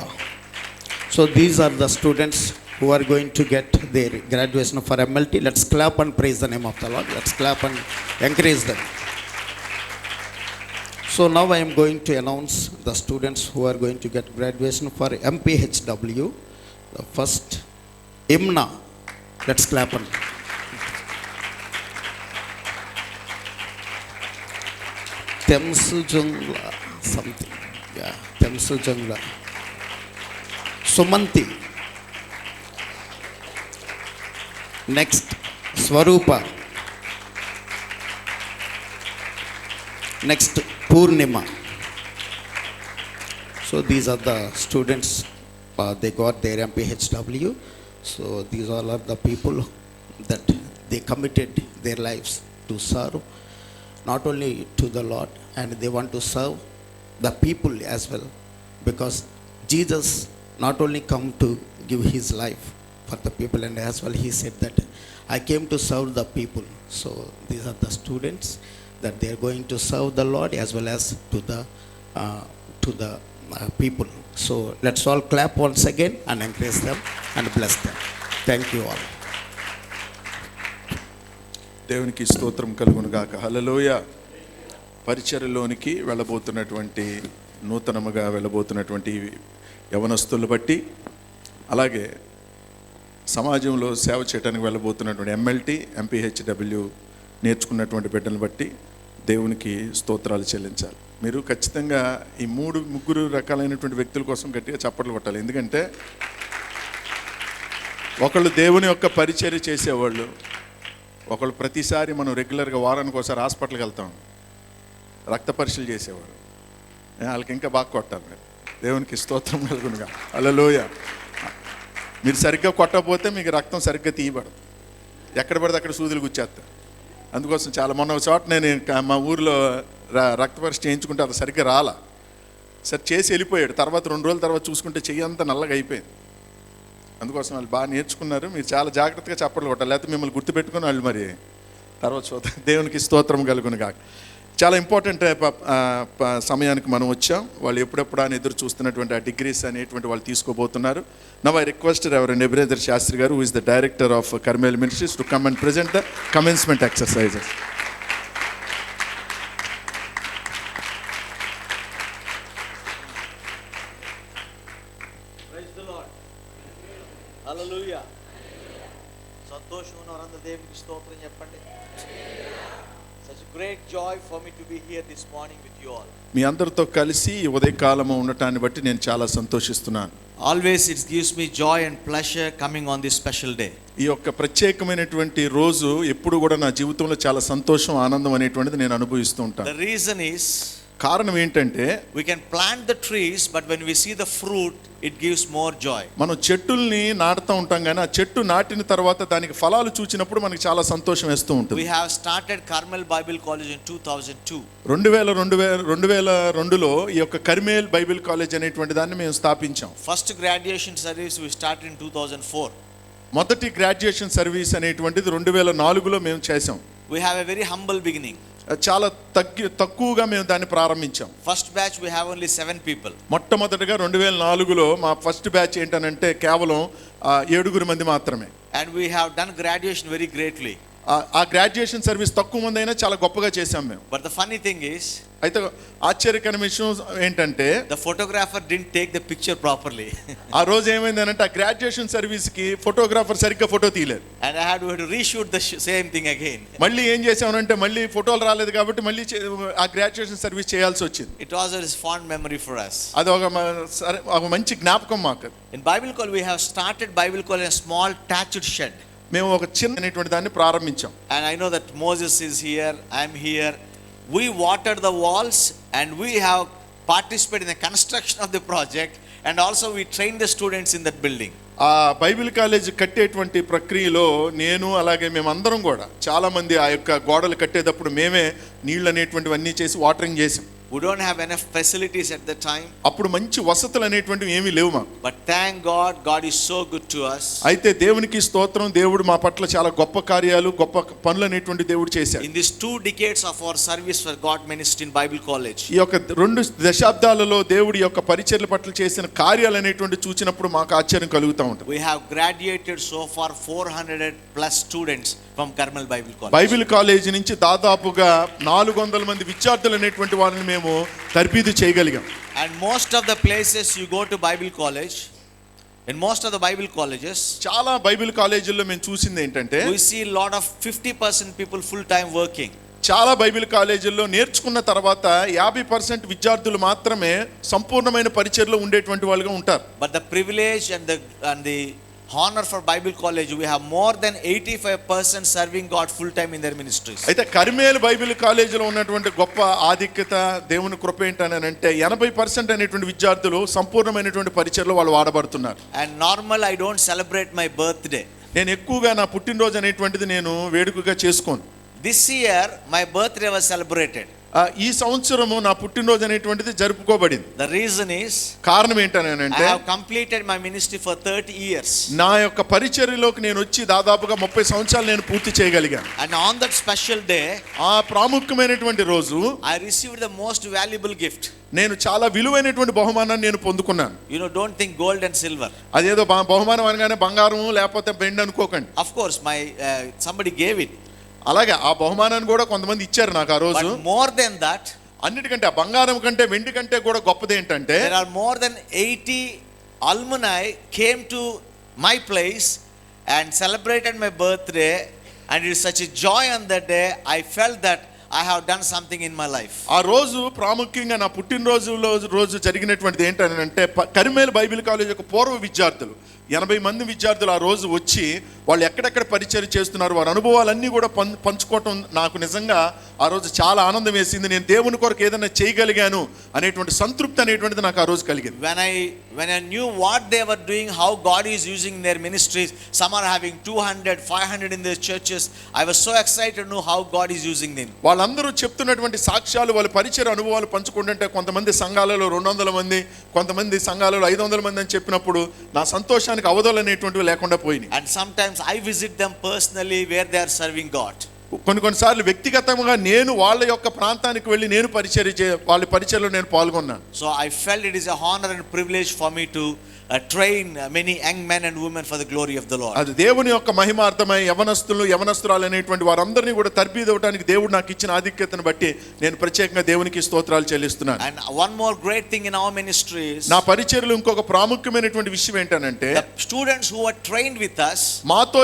So these are the students who are going to get their graduation for MLT. Let's clap and praise the name of the Lord. Let's clap and encourage them. So now I am going to announce the students who are going to get graduation for MPHW. The first, Imna. Let's clap and Temsu Jungla. Something, yeah, Temsu Jangla, Sumanti, next Swarupa, next Purnima. So these are the students, they got their MPHW. So these all are the people that they committed their lives to serve, not only to the Lord, and they want to serve the people as well, because Jesus not only come to give His life for the people, and as well He said that I came to serve the people. So these are the students that they are going to serve the Lord as well as to the people. So let's all clap once again and encourage them and bless them. Thank you all. దేవునికి స్తోత్రం కలుగును గాక. హల్లెలూయా. పరిచర్యలోనికి వెళ్ళబోతున్నటువంటి నూతనముగా వెళ్ళబోతున్నటువంటి యవనస్తులు బట్టి, అలాగే సమాజంలో సేవ చేయడానికి వెళ్ళబోతున్నటువంటి MLT, MPHW నేర్చుకున్నటువంటి బిడ్డలను బట్టి దేవునికి స్తోత్రాలు చెల్లించాలి. మీరు ఖచ్చితంగా ఈ ముగ్గురు రకాలైనటువంటి వ్యక్తుల కోసం గట్టిగా చప్పట్లు కొట్టాలి. ఎందుకంటే ఒకళ్ళు దేవుని యొక్క పరిచర్య చేసేవాళ్ళు, ఒకళ్ళు ప్రతిసారి మనం రెగ్యులర్గా వారానికి ఒకసారి హాస్పిటల్కి వెళ్తాం, రక్త పరీక్షలు చేసేవారు, వాళ్ళకి ఇంకా బాగా కొట్టాలి. మీరు దేవునికి స్తోత్రం కలుగునుగా. హల్లెలూయా. మీరు సరిగ్గా కొట్టకపోతే మీకు రక్తం సరిగ్గా తీయబడదు, ఎక్కడ పడితే అక్కడ సూదులు గుచ్చేస్తారు. అందుకోసం చాలా మొన్న ఒక చోట నేను మా ఊరిలో రక్త పరీక్ష చేయించుకుంటే అది సరిగ్గా రాలా, సరే చేసి వెళ్ళిపోయాడు. తర్వాత 2 రోజుల తర్వాత చూసుకుంటే చెయ్యి అంతా నల్లగా అయిపోయింది. అందుకోసం వాళ్ళు బాగా నేర్చుకున్నారు. మీరు చాలా జాగ్రత్తగా చప్పట్లు కొట్టాలి, లేకపోతే మిమ్మల్ని గుర్తుపెట్టుకుని వాళ్ళు మరి తర్వాత చూద్దాం. దేవునికి స్తోత్రం కలుగును గాక. చాలా ఇంపార్టెంట్ సమయానికి మనం వచ్చాం. వాళ్ళు ఎప్పుడెప్పుడు అని ఎదురు చూస్తున్నటువంటి ఆ డిగ్రీస్ అనేటువంటి వాళ్ళు తీసుకోబోతున్నారు. నవ్ ఐ రిక్వెస్ట్ రెవరెండ్ ఎబ్రేదర్ శాస్త్రి గారు, who is the director of Carmel ministries, to come and present the commencement exercises. Hallelujah. సంతోషం ఉన్నవారందరూ దేవునికి స్తోత్రం చెప్పండి. Such a great joy for me to be here this morning with you all. మీ అందరితో కలిసి ఉదయకాలము ఉండటాన్ని బట్టి నేను చాలా సంతోషిస్తున్నాను. Always it gives me joy and pleasure coming on this special day. ఈ యొక్క ప్రత్యేకమైనటువంటి రోజు ఎప్పుడు కూడా నా జీవితంలో చాలా సంతోషం, ఆనందం అనేటువంటిది నేను అనుభవిస్తూ ఉంటాను. The reason is, కారణం ఏంటంటే, we can plant the trees, but when we see the fruit it gives more joy. మనం చెట్టుల్ని నాటుతూ ఉంటాం, కానీ ఆ చెట్టు నాటిన తర్వాత దానికి ఫలాలు చూచినప్పుడు మనకి చాలా సంతోషం వేస్తూ ఉంటుంది. We have started Carmel Bible College in 2002. 2002లో ఈ యొక్క కర్మేల్ బైబిల్ కాలేజ్ అనేటువంటి దాన్ని మేము స్థాపించాం. First graduation service we started in 2004. మొదటి గ్రాడ్యుయేషన్ సర్వీస్ అనేటువంటిది 2004లో మేము చేసాం. We have a very humble beginning. చాలా తక్కువగా మేము దాన్ని ప్రారంభించాం. First batch we have only 7 people. మొట్టమొదటిగా 2004లో మా ఫస్ట్ బ్యాచ్ ఏంటనంటే కేవలం 7 మంది మాత్రమే. And we have done graduation very greatly. ఆ గ్రాడ్యుయేషన్ సర్వీస్ తక్కువ మంది అయినా చాలా గొప్పగా చేసాం మేము. But the funny thing is, అయితే ఆశ్చర్యకరమైన విషయం ఏంటంటే the photographer didn't take the picture properly. ఆ రోజు ఏమైందనంటే ఆ గ్రాడ్యుయేషన్ సర్వీస్ కి ఫోటోగ్రాఫర్ సరిగ్గా ఫోటో తీయలేదు. And I had to reshoot the same thing again. మళ్ళీ ఏం చేసామనంటే మళ్ళీ ఫోటోలు రాలేదు కాబట్టి మళ్ళీ ఆ గ్రాడ్యుయేషన్ సర్వీస్ చేయాల్సి వచ్చింది. It was a fond memory for us. అది ఒక మంచి జ్ఞాపకం మాకు. In Bible Call we have started Bible Call in a small thatched shed. మేము ఒక చిన్నటువంటి దాన్ని ప్రారంభించాం. And I know that Moses is here, I am here. We watered the walls and we have participated in the construction of the project, and also we trained the students in that building. ఆ బైబిల్ కాలేజ్ కట్టేటువంటి ప్రక్రియలో నేను అలాగే మేమందరం కూడా చాలా మంది ఆ యొక్క గోడలు కట్టేటప్పుడు మేమే నీళ్ళు అనేటువంటివన్నీ చేసి వాటరింగ్ చేసాం. We don't have enough facilities at the time. అప్పుడు మంచి వసతులు అనేటువంటివి ఏమీ లేవు మాకు. But thank God, God is so good to us. అయితే దేవునికి స్తోత్రం, దేవుడు మా పట్ల చాలా గొప్ప కార్యాలు గొప్ప పనులు అనేటువంటి దేవుడు చేశాడు. In these 2 decades of our service for God ministry in Bible College, ఈ యొక్క 2 దశాబ్దాలలో దేవుడి యొక్క పరిచర్ల పట్ల చేసిన కార్యాలు అనేటువంటి చూసినప్పుడు మాకు ఆశ్చర్యం కలుగుతూ ఉంటుంది. we have graduated so far 400 plus students from Carmel Bible College. Bible college నుంచి దాదాపుగా 400 మంది విద్యార్థులు అనేటువంటి వారిని మేము తర్బీదు చేయగలిగాం. And most of the places you go to Bible College, in most of the Bible colleges, చాలా బైబిల్ కాలేజీల్లో మేము చూసింది ఏంటంటే we see a lot of 50% people full time working. చాలా బైబిల్ కాలేజీల్లో నేర్చుకున్న తర్వాత 50% విద్యార్థులు మాత్రమే సంపూర్ణమైన పరిచర్లో ఉండేటువంటి వాళ్ళుగా ఉంటారు. But the privilege and the honor for Bible College, we have more than 85% serving God full time in their ministries. అయితే కర్మేల్ బైబిల్ కాలేజీలో ఉన్నటువంటి గొప్ప ఆధిక్యత దేవుని కృప ఏంటనంటే 80% అనేటువంటి విద్యార్థులు సంపూర్ణమైనటువంటి పరిచర్లో వాళ్ళు వాడబడుతున్నారు. And normal I don't celebrate my birthday. నేను ఎక్కువగా నా పుట్టినరోజు అనేటువంటిది నేను వేడుకగా చేసుకోను. This year my birthday was celebrated. ఈ సంవత్సరము నా పుట్టినరోజు అనేటువంటిది జరుపుకోబడింది. The reason is, కారణం ఏంటనంటే I have completed my ministry for 30 years. నా యొక్క పరిచర్యలోకి నేను వచ్చి దాదాపుగా 30 సంవత్సరాలు నేను పూర్తి చేయగలిగాను. And on that special day, ఆ ప్రాముఖ్యమైనటువంటి రోజు I received the most valuable gift. నేను చాలా విలువైనటువంటి బహుమానాన్ని నేను పొందుకున్నాను. You know, don't think gold and silver. అదేదో బహుమానం అనగానే బంగారం లేకపోతే వెండి అనుకోకండి. Of course my somebody gave it. అలాగే ఆ బహుమానాన్ని కూడా కొంతమంది ఇచ్చారు నాకు ఆ రోజు. But more than that, అన్నిటికంటే బంగారం కంటే వెండి కంటే కూడా గొప్పది ఏంటంటే there are more than 80 alumni came to my place and celebrated my birthday, and it is such a joy on that day. I felt that I have done something in my life. ఆ రోజు ప్రాముఖ్యంగా నా పుట్టినరోజు జరిగినటువంటిది ఏంటంటే కర్మేల్ బైబిల్ కాలేజ్ యొక్క పూర్వ విద్యార్థులు 80 మంది విద్యార్థులు ఆ రోజు వచ్చి వాళ్ళు ఎక్కడెక్కడ పరిచయం చేస్తున్నారు వారి అనుభవాలన్నీ కూడా పంచుకోవటం నాకు నిజంగా ఆ రోజు చాలా ఆనందం వేసింది. నేను దేవుని కొరకు ఏదైనా చేయగలిగాను అనేటువంటి సంతృప్తి అనేటువంటిది నాకు ఆ రోజు కలిగింది. When I knew what they were doing, how God is using their ministries, some are having 200, 500 in their churches. I was so excited to know how God is using them. వాళ్ళందరూ చెప్తున్నటువంటి సాక్ష్యాలు వాళ్ళ పరిచయ అనుభవాలు పంచుకుంటుంటే కొంతమంది సంఘాలలో 200 మంది, కొంతమంది సంఘాలలో 500 మంది అని చెప్పినప్పుడు నా సంతోషానికి అవధులు అనేటువంటివి లేకుండా పోయినాయి. And sometimes I visit them personally where they are serving God. కొన్నిసార్లు వ్యక్తిగతంగా నేను వాళ్ళ యొక్క ప్రాంతానికి వెళ్ళి నేను వాళ్ళ పరిచర్యలో నేను పాల్గొన్నాను. So I felt it is a honor and privilege for me to train many young men and women for the glory of the Lord. అది దేవుని యొక్క మహిమార్థమై యవనస్తురాలు అనేటువంటి వారందరినీ కూడా తర్బీదు ఇవ్వడానికి దేవుడు నాకు ఇచ్చిన ఆధిక్యతను బట్టి నేను ప్రత్యేకంగా దేవునికి స్తోత్రాలు చెల్లిస్తున్నాను. And one more great thing in our ministry is, నా పరిచర్యలో ఇంకొక ప్రాముఖ్యమైనటువంటి విషయం ఏంటనంటే the students who were trained with us, మాతో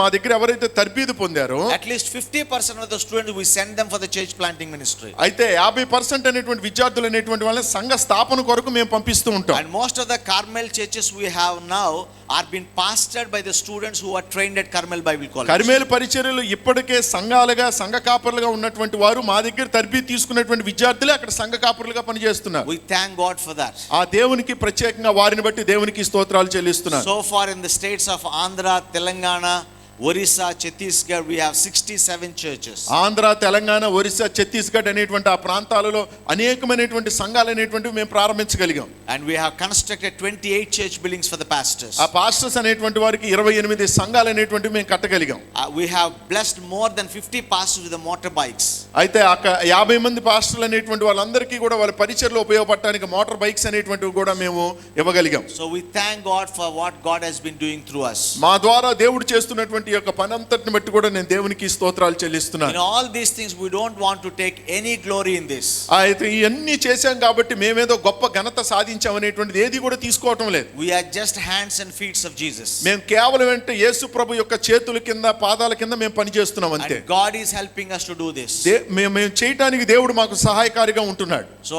మా దగ్గర ఎవరైతే తర్బీదు పొందారో at least 50% of the students we send them for the church planting ministry. అయితే 50% అనేటువంటి విద్యార్థులు అనేటువంటి వాళ్ళని సంఘ స్థాపన కొరకు మేము పంపిస్తూ ఉంటాం. And most of the Carmel churches we have now are being pastored by the students who are trained at Carmel Bible College. Carmel పరిచర్యలు ఇప్పటికే సంఘ కాపరులుగా ఉన్నటువంటి వారు మా దగ్గర తర్బీదు తీసుకున్నటువంటి విద్యార్థులే అక్కడ సంఘ కాపరులుగా పనిచేస్తున్నారు. We thank God for that. ఆ దేవునికి ప్రత్యేకంగా వారిని బట్టి దేవునికి స్తోత్రాలు చెల్లిస్తున్నాను. So far in the states of Andhra, Telangana, Orissa, Chhattisgarh, we have 67 churches. Andhra, Telangana, Orissa, Chhattisgarh అనేటువంటి ఆ ప్రాంతాలలో అనేకమైనటువంటి సంఘాలు అనేటువంటివి మేము ప్రారంభించగలిగాం. And we have constructed 28 church buildings for the pastors. ఆ పాస్టర్స్ అనేటువంటి వారికి 28 సంఘాలు అనేటువంటివి మేము కట్టగలిగాం. We have blessed more than 50 pastors with the motorbikes. అయితే 50 మంది పాస్టర్లు అనేటువంటి వాళ్ళందరికీ కూడా వాళ్ళ పరిచర్లో ఉపయోగపడడానికి మోటార్ బైక్స్ అనేటువంటివి కూడా మేము ఇవ్వగలిగాం. So we thank God for what God has been doing through us. మా ద్వారా దేవుడు చేస్తున్నటువంటి ఈ యొక్క పని అంతటిని బట్టి కూడా నేను దేవునికి స్తోత్రాలు చెల్లిస్తున్నాను. In all these things we don't want to take any glory in this. అయితే ఇవన్నీ చేశాం కాబట్టి మేమేదో గొప్ప ఘనత సాధించాం అనేటువంటిది ఏది కూడా తీసుకోవటం లేదు. We are just hands and feet of Jesus. మేము కేవలం అంటే యేసు ప్రభు యొక్క చేతుల కింద పాదాల కింద మేము పని చేస్తున్నాం అంతే. And God is helping us to do this. మేము చేయడానికి దేవుడు మాకు సహాయకారిగా ఉంటున్నాడు. So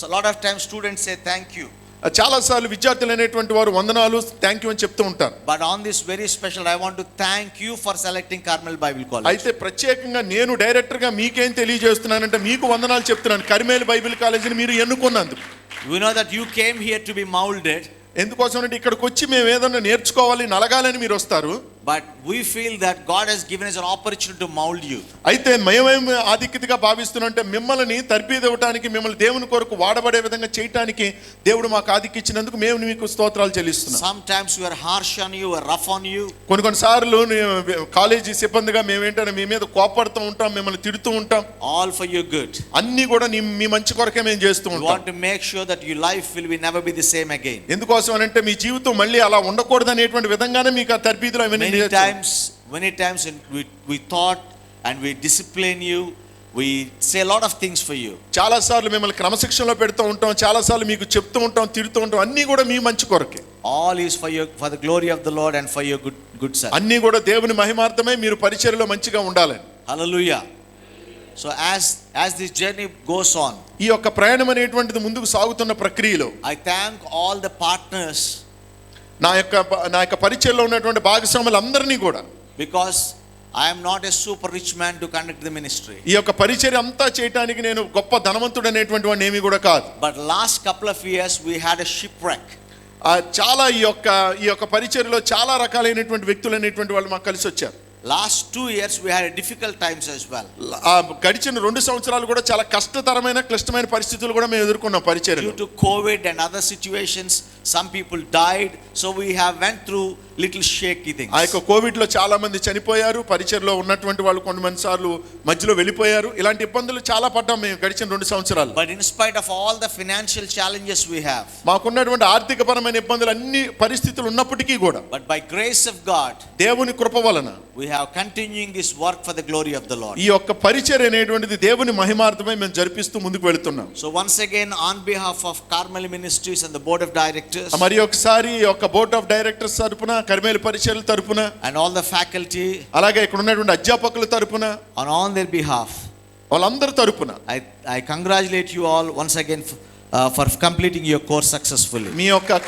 a lot of times students say thank you. చాలా సార్లు విద్యార్థులు అనేటువంటి వారు వందనాలు, థ్యాంక్ యూ అని చెప్తూ ఉంటారు. But on this very special I want to thank you for selecting Carmel Bible College. అయితే ప్రత్యేకంగా నేను డైరెక్టర్ గా మీకేం తెలియజేస్తున్నానంటే మీకు వందనాలు చెప్తున్నాను. కర్మేల్ బైబిల్ కాలేజీని మీరు ఎన్నుకున్నందుకు. We know that you came here to be molded. ఎందుకోసం అంటే ఇక్కడికి వచ్చి మేము ఏదైనా నేర్చుకోవాలి, నలగాలని మీరు వస్తారు. But we feel that God has given us an opportunity to mold you. అయితే మేమేం ఆధిక్యతగా భావిస్తున్నామంటే మిమ్మల్ని తర్బీదవటానికి, మిమ్మల్ని దేవుని కొరకు వాడబడే విధంగా చేయటానికి దేవుడు మాకు ఆధిక్యం ఇచ్చినందుకు మేము మీకు స్తోత్రాలు చెల్లిస్తున్నాం. Sometimes we are harsh on you, we are rough on you. కొన్నిసార్లు కాలేజీ సిబ్బందిగా మేమేంటంటే మీ మీద కోపడుతూ ఉంటాం, మిమ్మల్ని తిడుతూ ఉంటాం. All for your good. అన్ని కూడా మీ మంచి కొరకే మేము చేస్తూ We ఉంటాం. want to make sure that your life will never be the same again. ఎందుకోసం అంటే మీ జీవితం మళ్ళీ అలా ఉండకూడదు అనేటువంటి విధంగానే మీకు ఆ తర్బీదులో many times we thought and we discipline you, we say a lot of things for you. చాలా సార్లు మిమ్మల్ని క్రమశిక్షణలో పెడుతూ ఉంటాం, చాలా సార్లు మీకు చెప్తూ ఉంటాం, తిడుతూ ఉంటాం. అన్ని కూడా మీ మంచి కొరకే. All is for the glory of the Lord and for your good self. అన్ని కూడా దేవుని మహిమార్థమై మీరు పరిచర్యలో మంచిగా ఉండాలని. Hallelujah. So as this journey goes on, ఈ యొక్క ప్రయాణం అనేటువంటిది ముందుకు సాగుతున్న ప్రక్రియలో I thank all the partners నా యొక్క పరిచర్యలో ఉన్నటువంటి భాగస్వాములందరినీ కూడా, because I am not a super rich man to conduct the ministry. ఈ యొక్క పరిచర్య అంతా చేయడానికి నేను గొప్ప ధనవంతుడు అనేటువంటి వాడిని ఏమీ కూడా కాదు. But last couple of years we had a shipwreck. చాలా ఈ యొక్క పరిచర్యలో చాలా రకాలైనటువంటి వ్యక్తులు అనేటువంటి వాళ్ళు మాకు కలిసి వచ్చారు. Last 2 years we had a difficult times as well. గడిచిన 2 సంవత్సరాలు కూడా చాలా కష్టతరమైన క్లిష్టమైన పరిస్థితులు కూడా మేము ఎదుర్కొన్నాం పరిచర్యలో. Due to COVID and other situations, some people died, so we have went through little shaky things. ఆ యొక్క కోవిడ్ లో చాలా మంది చనిపోయారు, పరిచర్యలో ఉన్నటువంటి వాళ్ళు కొంతమంది సార్లు మధ్యలో వెళ్ళిపోయారు. ఇలాంటి ఇబ్బందులు చాలా పడ్డాం మేము గడిచిన 2 సంవత్సరాలు. But in spite of all the financial challenges we have, మాకున్నటువంటి ఆర్థికపరమైన ఇబ్బందులు అన్ని పరిస్థితులు ఉన్నప్పటికీ కూడా, but by grace of God, దేవుని కృప వలన we have continuing this work for the glory of the Lord. ఈ యొక్క పరిచర్య అనేటువంటిది దేవుని మహిమార్థమై మేము జరిపిస్తూ ముందుకు వెళ్తున్నాం. So once again on behalf of Carmel Ministries and the board of directors, మరి ఒకసారి ఈ యొక్క బోర్డ్ ఆఫ్ డైరెక్టర్స్ తరపున, కర్మేలు పరిచర్యల తరపున, and all the faculty, అలాగే ఇక్కడ ఉన్నటువంటి అధ్యాపకుల తరపున, on all their behalf, వాళ్ళందరి తరపున I congratulate you all once again for completing your course successfully. మీ యొక్క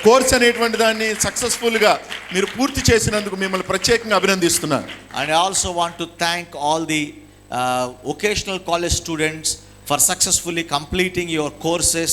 కోర్స్ అనేటువంటి దాన్ని సక్సెస్ఫుల్ గా మీరు పూర్తి చేసినందుకు మిమ్మల్ని ప్రత్యేకంగా అభినందిస్తున్నాను. And I also want to thank all the vocational college students for successfully completing your courses,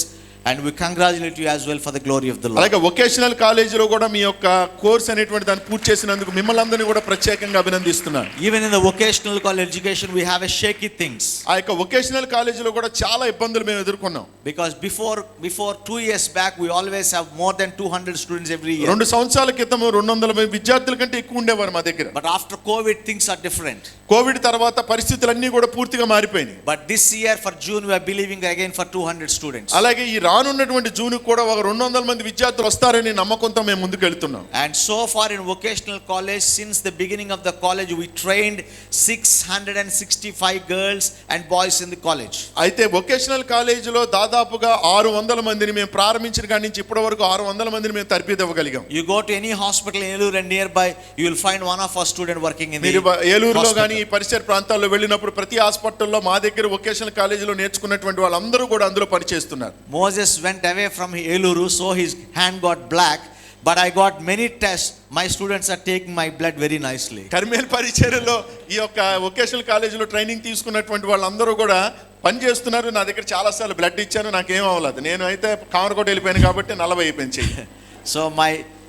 and we congratulate you as well for the glory of the Lord. అలాగే వొకేషనల్ కాలేజీలో కూడా మీ యొక్క కోర్స్ అనేటువంటి దాన్ని పూర్తి చేసినందుకు మిమ్మల్ని అందరినీ కూడా ప్రత్యేకంగా అభినందిస్తున్నాను. Even in the vocational college education we have a shaky things. ఆ యొక్క వొకేషనల్ కాలేజీలో కూడా చాలా ఇబ్బందులు మేము ఎదుర్కొన్నాం. Because before 2 years back we always have more than 200 students every year. 2 సంవత్సరాల క్రితం 200 విద్యార్థుల కంటే ఎక్కువ ఉండేవారు మా దగ్గర. But after COVID things are different. Covid తర్వాత పరిస్థితులన్నీ కూడా పూర్తిగా మారిపోయినాయి. But this year for June we are believing again for 200 students. అలాగే ఈ రానున్నటువంటి జూన్ కూడా ఒక 200 మంది విద్యార్థులు వస్తారని నమ్మకంతో మేము ముందుకు వెళ్తున్నాం. And so far in vocational college, since the beginning of the college, we trained 665 girls and boys in the college. అయితే వొకేషనల్ కాలేజీలో దాదాపుగా 600 మందిని మేము ప్రారంభించిన కాడి నుంచి ఇప్పటి వరకు 600 మందిని మేము తర్బీదివ్వగలిగాం. You go to any hospital in Eluru and nearby, you will find one of our student working in the ఏలూరులో కానీ ఈ పరిసర ప్రాంతాల్లో వెళ్ళినప్పుడు ప్రతి హాస్పిటల్లో మా దగ్గర వొకేషనల్ కాలేజీలో నేర్చుకున్నటువంటి వాళ్ళందరూ కూడా అందులో పనిచేస్తున్నారు. Moses went away from Eluru, so his hand got black. But I got many tests. My students are taking my blood very nicely. Carmel పరిచర్యలో ఈ యొక్క వొకేషనల్ కాలేజీలో ట్రైనింగ్ తీసుకున్నటువంటి వాళ్ళందరూ కూడా పని చేస్తున్నారు. నా దగ్గర చాలా సార్లు బ్లడ్ ఇచ్చాను, నాకేం అవ్వలేదు. నేను అయితే కామరకోట వెళ్ళిపోయాను కాబట్టి 40 అయిపోయింది చెయ్యి. So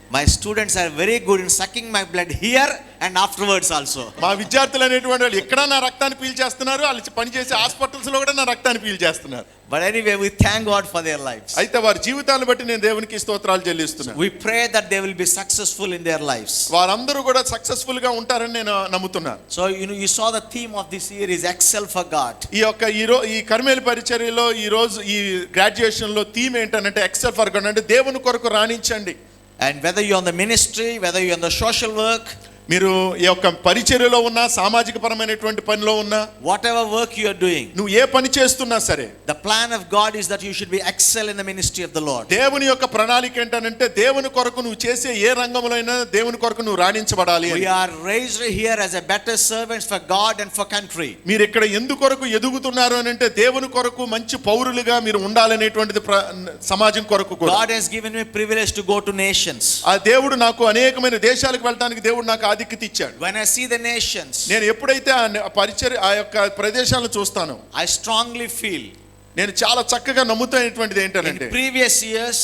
My students are very good in sucking my blood here and afterwards also. మా విద్యార్థులు అనేటువంటి వాళ్ళు ఎక్కడ నా రక్తాన్ని పీల్చేస్తున్నారు, వాళ్ళు పనిచేసే హాస్పిటల్స్ లో కూడా నా రక్తాన్ని పీల్చేస్తున్నారు. But anyway, we thank God for their lives. అయితే వారి జీవితాలను బట్టి నేను దేవునికి స్తోత్రాలు చెల్లిస్తున్నాను. We pray that they will be successful in their lives. వారందరూ కూడా సక్సెస్ఫుల్ గా ఉంటారని నేను నమ్ముతున్నాను. So you saw the theme of this year is excel for God. ఈ కర్మేలు పరిచర్యలో ఈ రోజు ఈ గ్రాడ్యుయేషన్ లో థీమ్ ఏంటంటే ఎక్సెల్ ఫర్ గాడ్, అంటే దేవుని కొరకు రాణించండి. And whether you're on the ministry, whether you're on the social work, మీరు ఈ యొక్క పరిచర్యలో ఉన్నా, సామాజిక పరమైనటువంటి పనిలో ఉన్నా, whatever work you are doing, నువ్వు ఏ పని చేస్తున్నా సరే, the plan of God is that you should be excel in the ministry of the Lord. దేవుని యొక్క ప్రణాళిక ఏంటంటే దేవుని కొరకు నువ్వు చేసే ఏ రంగంలో అయినా దేవుని కొరకు నువ్వు రాణించబడాలి. We are raised here as a better servants for God and for country. మీరు ఇక్కడ ఎందుకొరకు ఎదుగుతున్నారు అని అంటే దేవుని కొరకు మంచి పౌరులుగా మీరు ఉండాలనేటువంటిది సమాజం కొరకు కూడా. God has given me privilege to go to nations. ఆ దేవుడు నాకు అనేకమైన దేశాలకు వెళ్ళడానికి దేవుడు నాకు ఆధిక్యత ఇచ్చాడు. When I see the nations, నేను ఎప్పుడైతే ఆ యొక్క ప్రదేశాలను చూస్తానో, I strongly feel, నేను చాలా చక్కగా నమ్ముతున్నటువంటిది ఏంటంటే, in previous years,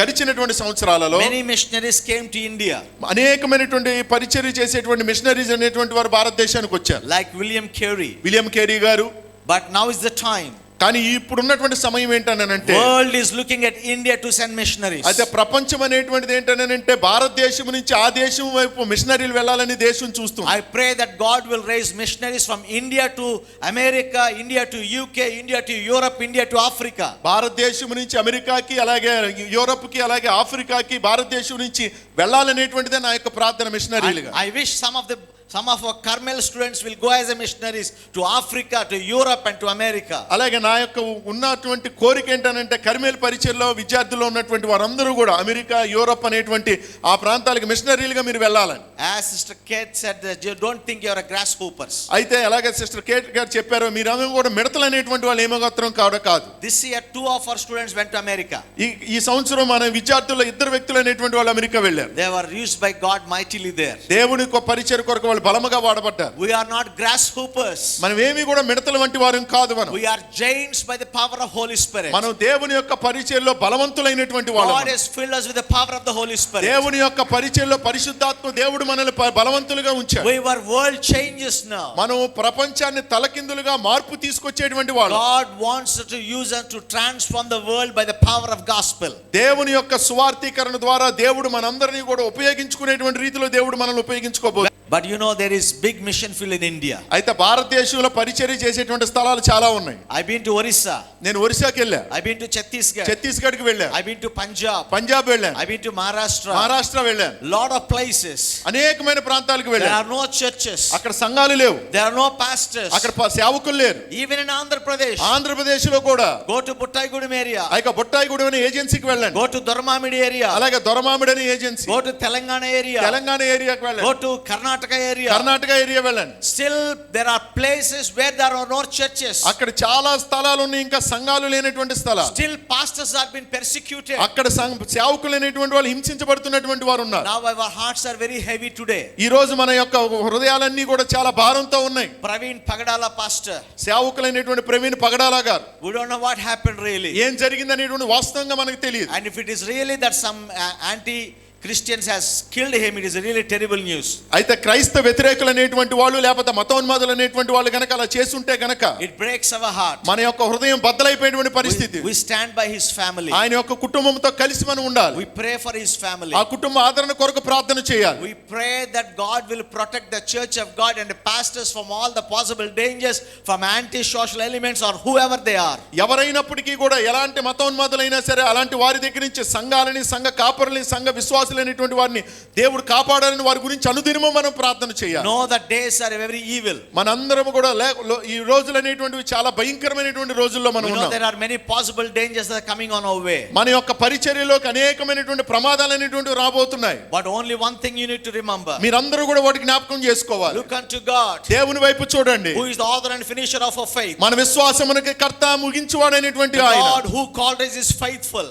గడిచినటువంటి సంవత్సరాలలో many missionaries came to India. అనేకమైనటువంటి పరిచర్య చేసేటువంటి మిషనరీస్ అనేటువంటి వారు భారతదేశానికి వచ్చారు. Like William Carey గారు. But now is the time. కానీ ఇప్పుడు ఉన్నటువంటి సమయం ఏంటనంటే, world is looking at India to send missionaries. అయితే ప్రపంచం అనేటువంటిది ఏంటనంటే భారతదేశం నుంచి ఆ దేశం వైపు మిషనరీలు వెళ్ళాలని దేశం చూస్తుంది. I pray that God will raise missionaries from India to America, India to UK, India to Europe, India to Africa. భారతదేశం నుంచి అమెరికాకి, అలాగే యూరోప్కి, అలాగే ఆఫ్రికాకి భారతదేశం నుంచి వెళ్ళాలనేటువంటిదే నా యొక్క ప్రార్థన మిషనరీలుగా. I wish some of our Carmel students will go as a missionaries to Africa, to Europe and to America. అలాగే నా యొక్క ఉన్నటువంటి కోరిక ఏంటనంటే కర్మేల్ పరిచర్లో విద్యార్థులు ఉన్నటువంటి వారందరూ కూడా అమెరికా, యూరోప్ అనేటువంటి ఆ ప్రాంతాలకు మిషనరీలుగా మీరు వెళ్ళాలని. As Sister Kate said, you don't think you are a grasshoppers. అయితే అలాగే సిస్టర్ కేట్ గారు చెప్పారు, మీరందరూ కూడా మిడతలు అనేటువంటి వాళ్ళు ఏమాత్రం కాదు. This year 2 of our students went to America. ఈ సంవత్సరం మన విద్యార్థుల్లో 2 వ్యక్తులు అనేటువంటి వాళ్ళు అమెరికా వెళ్ళారు. They were used by God mightily there. దేవుని పరిచర్య కొరకు బలముగా వాడబడ్డారు. We are not grasshoppers. మనం ఏమీ కూడా మిడతల వంటి వారం కాదు. మనం We are giants by the power of Holy Spirit. మనం దేవుని యొక్క పరిచర్యలో బలవంతులైనటువంటి వాళ్ళం. God has filled us with the power of the Holy Spirit. దేవుని యొక్క పరిచర్యలో పరిశుద్ధాత్మ దేవుడు మనల్ని బలవంతులుగా ఉంచాడు. We were world changers now. మనం ప్రపంచాన్ని తలకిందులుగా మార్పు తీసుకొచ్చేటువంటి వాళ్ళం. God wants to use us to transform the world by the power of gospel. దేవుని యొక్క సువార్తీకరణ ద్వారా దేవుడు మనందరినీ కూడా ఉపయోగించుకునేటువంటి రీతిలో దేవుడు మనల్ని ఉపయోగించుకోబోతున్నాడు. But you know there is big mission field in India. అయితే భారతదేశంలో పరిచర్య చేసేటువంటి స్థలాలు చాలా ఉన్నాయి. I been to Orissa. నేను ఒరిస్సాకి వెళ్ళా. I been to ఛత్తీస్గఢ్కి వెళ్ళా. I been to Punjab వెళ్ళాను. I been to Maharashtra వెళ్ళాను. lot of places. అనేకమైన ప్రాంతాలకు వెళ్ళాను. There are no churches. అక్కడ సంఘాలు లేవు. There are no pastors. అక్కడ సేవకులు లేరు. Even in Andhra Pradesh. ఆంధ్రప్రదేశ్లో కూడా Go to Buttaigudem area. అయితే బొట్టాయిగూడెం అనే ఏజెన్సీకి వెళ్ళండి. Go to Dormamidi area. అలాగే దొరమామిడి అనే agency. Go to Telangana area. Telangana ఏరియాకి వెళ్ళండి. Go to Karnataka area. Karnataka area వెళ్ళండి. Still there are places where there are no churches. అక్కడ చాలా స్థలాలు ఉన్నాయి, ఇంకా సంఘాలు లేనటువంటి స్థలాలు. Still pastors are being persecuted. అక్కడ సేవకులు లేనటువంటి వాళ్ళు హింసించబడుతున్నటువంటి వారు ఉన్నారు. Now our hearts are very heavy today. ఈ రోజు మన యొక్క హృదయాలన్నీ కూడా చాలా భారంతో ఉన్నాయి. Praveen Pagadala pastor. సేవకులైనటువంటి ప్రవీణ్ పగడాలా గారు. We don't know what happened really. ఏం జరిగిందనేటువంటి వాస్తవంగా మనకు తెలియదు. And if it is really that some Christians has killed him, it is really terrible news. అయితే క్రైస్తవ వ్యతిరేకులు అనేటువంటి వాళ్ళు లేకపోతే మతోన్మాదులు అనేటువంటి వాళ్ళు గనక అలా చేస్తుంటే గనక it breaks our heart. మన యొక్క హృదయం బద్దలైపోయేటువంటి పరిస్థితి. We stand by his family. ఆయన యొక్క కుటుంబంతో కలిసి మనం ఉండాలి. We pray for his family. ఆ కుటుంబ ఆదరణ కొరకు ప్రార్థన చేయాలి. We pray that God will protect the church of God and the pastors from all the possible dangers from anti-social elements or whoever they are. ఎవరైనప్పటికీ కూడా ఎలాంటి మతోన్మాదులైనా సరే అలాంటి వారి దగ్గర నుంచి సంఘాలని, సంఘ కాపరులని, సంఘ విశ్వాసులైనటువంటి వారిని దేవుడు కాపాడాలని వారి గురించి అనుదినము మనం ప్రార్థన చేయాలి. Know that days are very evil. మనందరం కూడా ఈ రోజులు అనేటువంటివి చాలా భయంకరమైనటువంటి రోజుల్లో మనం ఉన్నాం. There are many possible dangers that are coming on our way. మన యొక్క పరిచర్యలోకి అనేకమైనటువంటి ప్రమాదాలు అనేటువంటివి రాబోతున్నాయి. But only one thing you need to remember. మీరందరూ కూడా వాటికి జ్ఞాపకం చేసుకోవాలి. Look unto God. దేవుని వైపు చూడండి. Who is the author and finisher of our faith. మన విశ్వాసమునకు కర్త ముగించువాడైనటువంటి ఆయన. God who called us is faithful.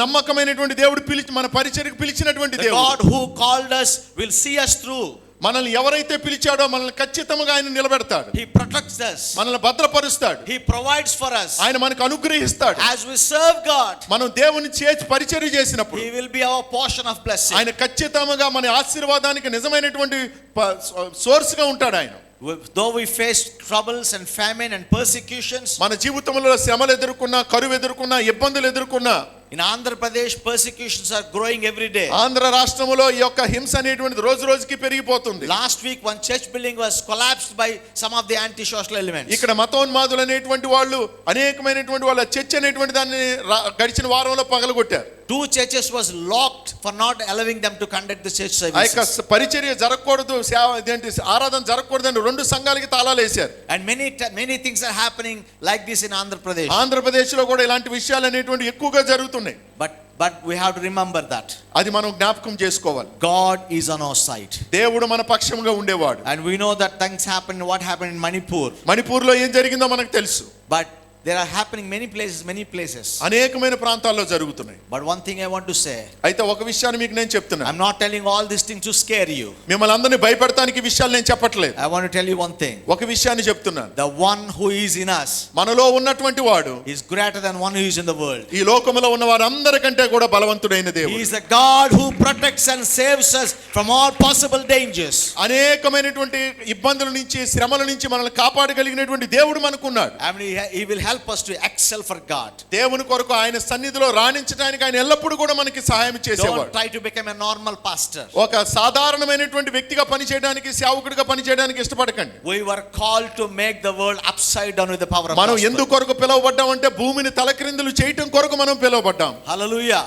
నమ్మకమైనటువంటి దేవుడు మన పరిచర్యకు పిలిచినటువంటి దేవుడు. God who called us will see us through. మనల్ని ఎవరైతే పిలిచాడో మనల్ని ఖచ్చితంగా ఆయన నిలబెడతాడు. He protects us. మనల్ని భద్రపరుస్తాడు. He provides for us. ఆయన మనకు అనుగ్రహిస్తాడు. As we serve God, మనం దేవుని చేసి పరిచర్య చేసినప్పుడు He will be our portion of blessing. ఆయన ఖచ్చితంగా మన ఆశీర్వాదానికి నిజమైనటువంటి సోర్స్ గా ఉంటాడు ఆయన. Though we face troubles and famine and persecutions, మన జీవితంలో శ్రమలు ఎదుర్కొన్నా, కరువు ఎదుర్కొన్నా, ఇబ్బందులు ఎదుర్కొన్నా, in Andhra Pradesh persecutions are growing every day. Andhra రాష్ట్రంలో ఈ యొక్క హింస అనేటువంటిది రోజు రోజుకి పెరిగిపోతుంది. Last week one church building was collapsed by some of the anti-social elements. ఇక్కడ మతోన్మాదులు అనేటువంటి వాళ్ళు అనేకమైనటువంటి వాళ్ళ చర్చ్ అనేటువంటి దాన్ని గడిచిన వారంలో పగలగొట్టారు. 2 churches was locked for not allowing them to conduct the church ఆ services. యొక్క పరిచర్య జరగకూడదు, ఆరాధన జరగకూడదని 2 సంఘాలకి తాళాలు వేశారు. And many things are happening like this in Andhra Pradesh. Andhra Pradesh లో కూడా ఇలాంటి విషయాలు అనేటువంటి ఎక్కువగా జరుగుతున్నాయి. But we have to remember that అది మనం జ్ఞాపకం చేసుకోవాలి. God is on our side. దేవుడు మన పక్షంగా ఉండేవాడు. And we know that things happen, what happened in Manipur. మణిపూర్లో ఏం జరిగిందో మనకు తెలుసు. But there are happening many places. అనేకమైన ప్రాంతాల్లో జరుగుతున్నాయి. But one thing I want to say, అయితే ఒక విషయాన్ని మీకు నేను చెప్తున్నా. I'm not telling all these things to scare you. మిమ్మల్ని అందరినీ భయపెడతానికి విషయాలు నేను చెప్పట్లేదు. I want to tell you one thing. ఒక విషయాన్ని చెప్తున్నాను. The one who is in us, మనలో ఉన్నటువంటి వాడు is greater than one who is in the world. ఈ లోకములో ఉన్న వారందరికంటే కూడా బలవంతుడైన దేవుడు. He is the God who protects and saves us from all possible dangers. అనేకమైనటువంటి ఇబ్బందుల నుంచి, శ్రమల నుంచి మనల్ని కాపాడగలిగినటువంటి దేవుడు మనకున్నాడు. I mean, he will help us to excel for God. దేవుని కొరకు ఆయన సన్నిధిలో రాణించడానికి ఆయన ఎల్లప్పుడూ కూడా మనకి సహాయం చేసేవాడు. Don't try to become a normal pastor. ఒక సాధారణమైనటువంటి వ్యక్తిగా పనిచేయడానికి, సేవకుడిగా పనిచేయడానికి ఇష్టపడకండి. We were called to make the world upside down with the power of మనం gospel. ఎందుకు కొరకు పిలువబడ్డామంటే భూమిని తలక్రిందులు చేయటం కొరకు మనం పిలువబడ్డాం. Hallelujah.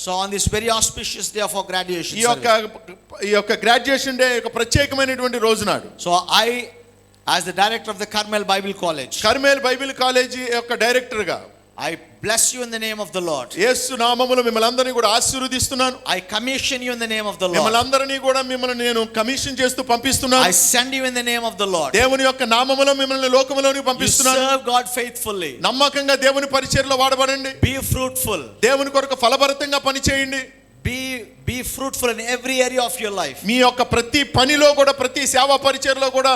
So on this very auspicious day of our graduation, ఈ యొక్క గ్రాడ్యుయేషన్ డే ఒక ప్రత్యేకమైనటువంటి రోజు నాడు, so I, as the director of the Carmel Bible College, Carmel Bible college యొక్క డైరెక్టర్ గా I bless you in the name of the Lord. యేసు నామములో మిమ్మల్ని అందరినీ కూడా ఆశీర్వదిస్తున్నాను. I commission you in the name of the Lord. మిమ్మల్ని అందరినీ కూడా నేను కమిషన్ చేస్తూ పంపిస్తున్నాను. I send you in the name of the Lord. దేవుని యొక్క నామములో మిమ్మల్ని లోకములోనికి పంపిస్తున్నాను. You serve God faithfully. నమ్మకంగా దేవుని పరిచర్యలో వాడబడండి. Be fruitful. దేవుని కొరకు ఫలభరితంగా పని చేయండి. Be fruitful in every area of your life. మీ యొక్క ప్రతి పనిలో కూడా, ప్రతి సేవా పరిచర్యలో కూడా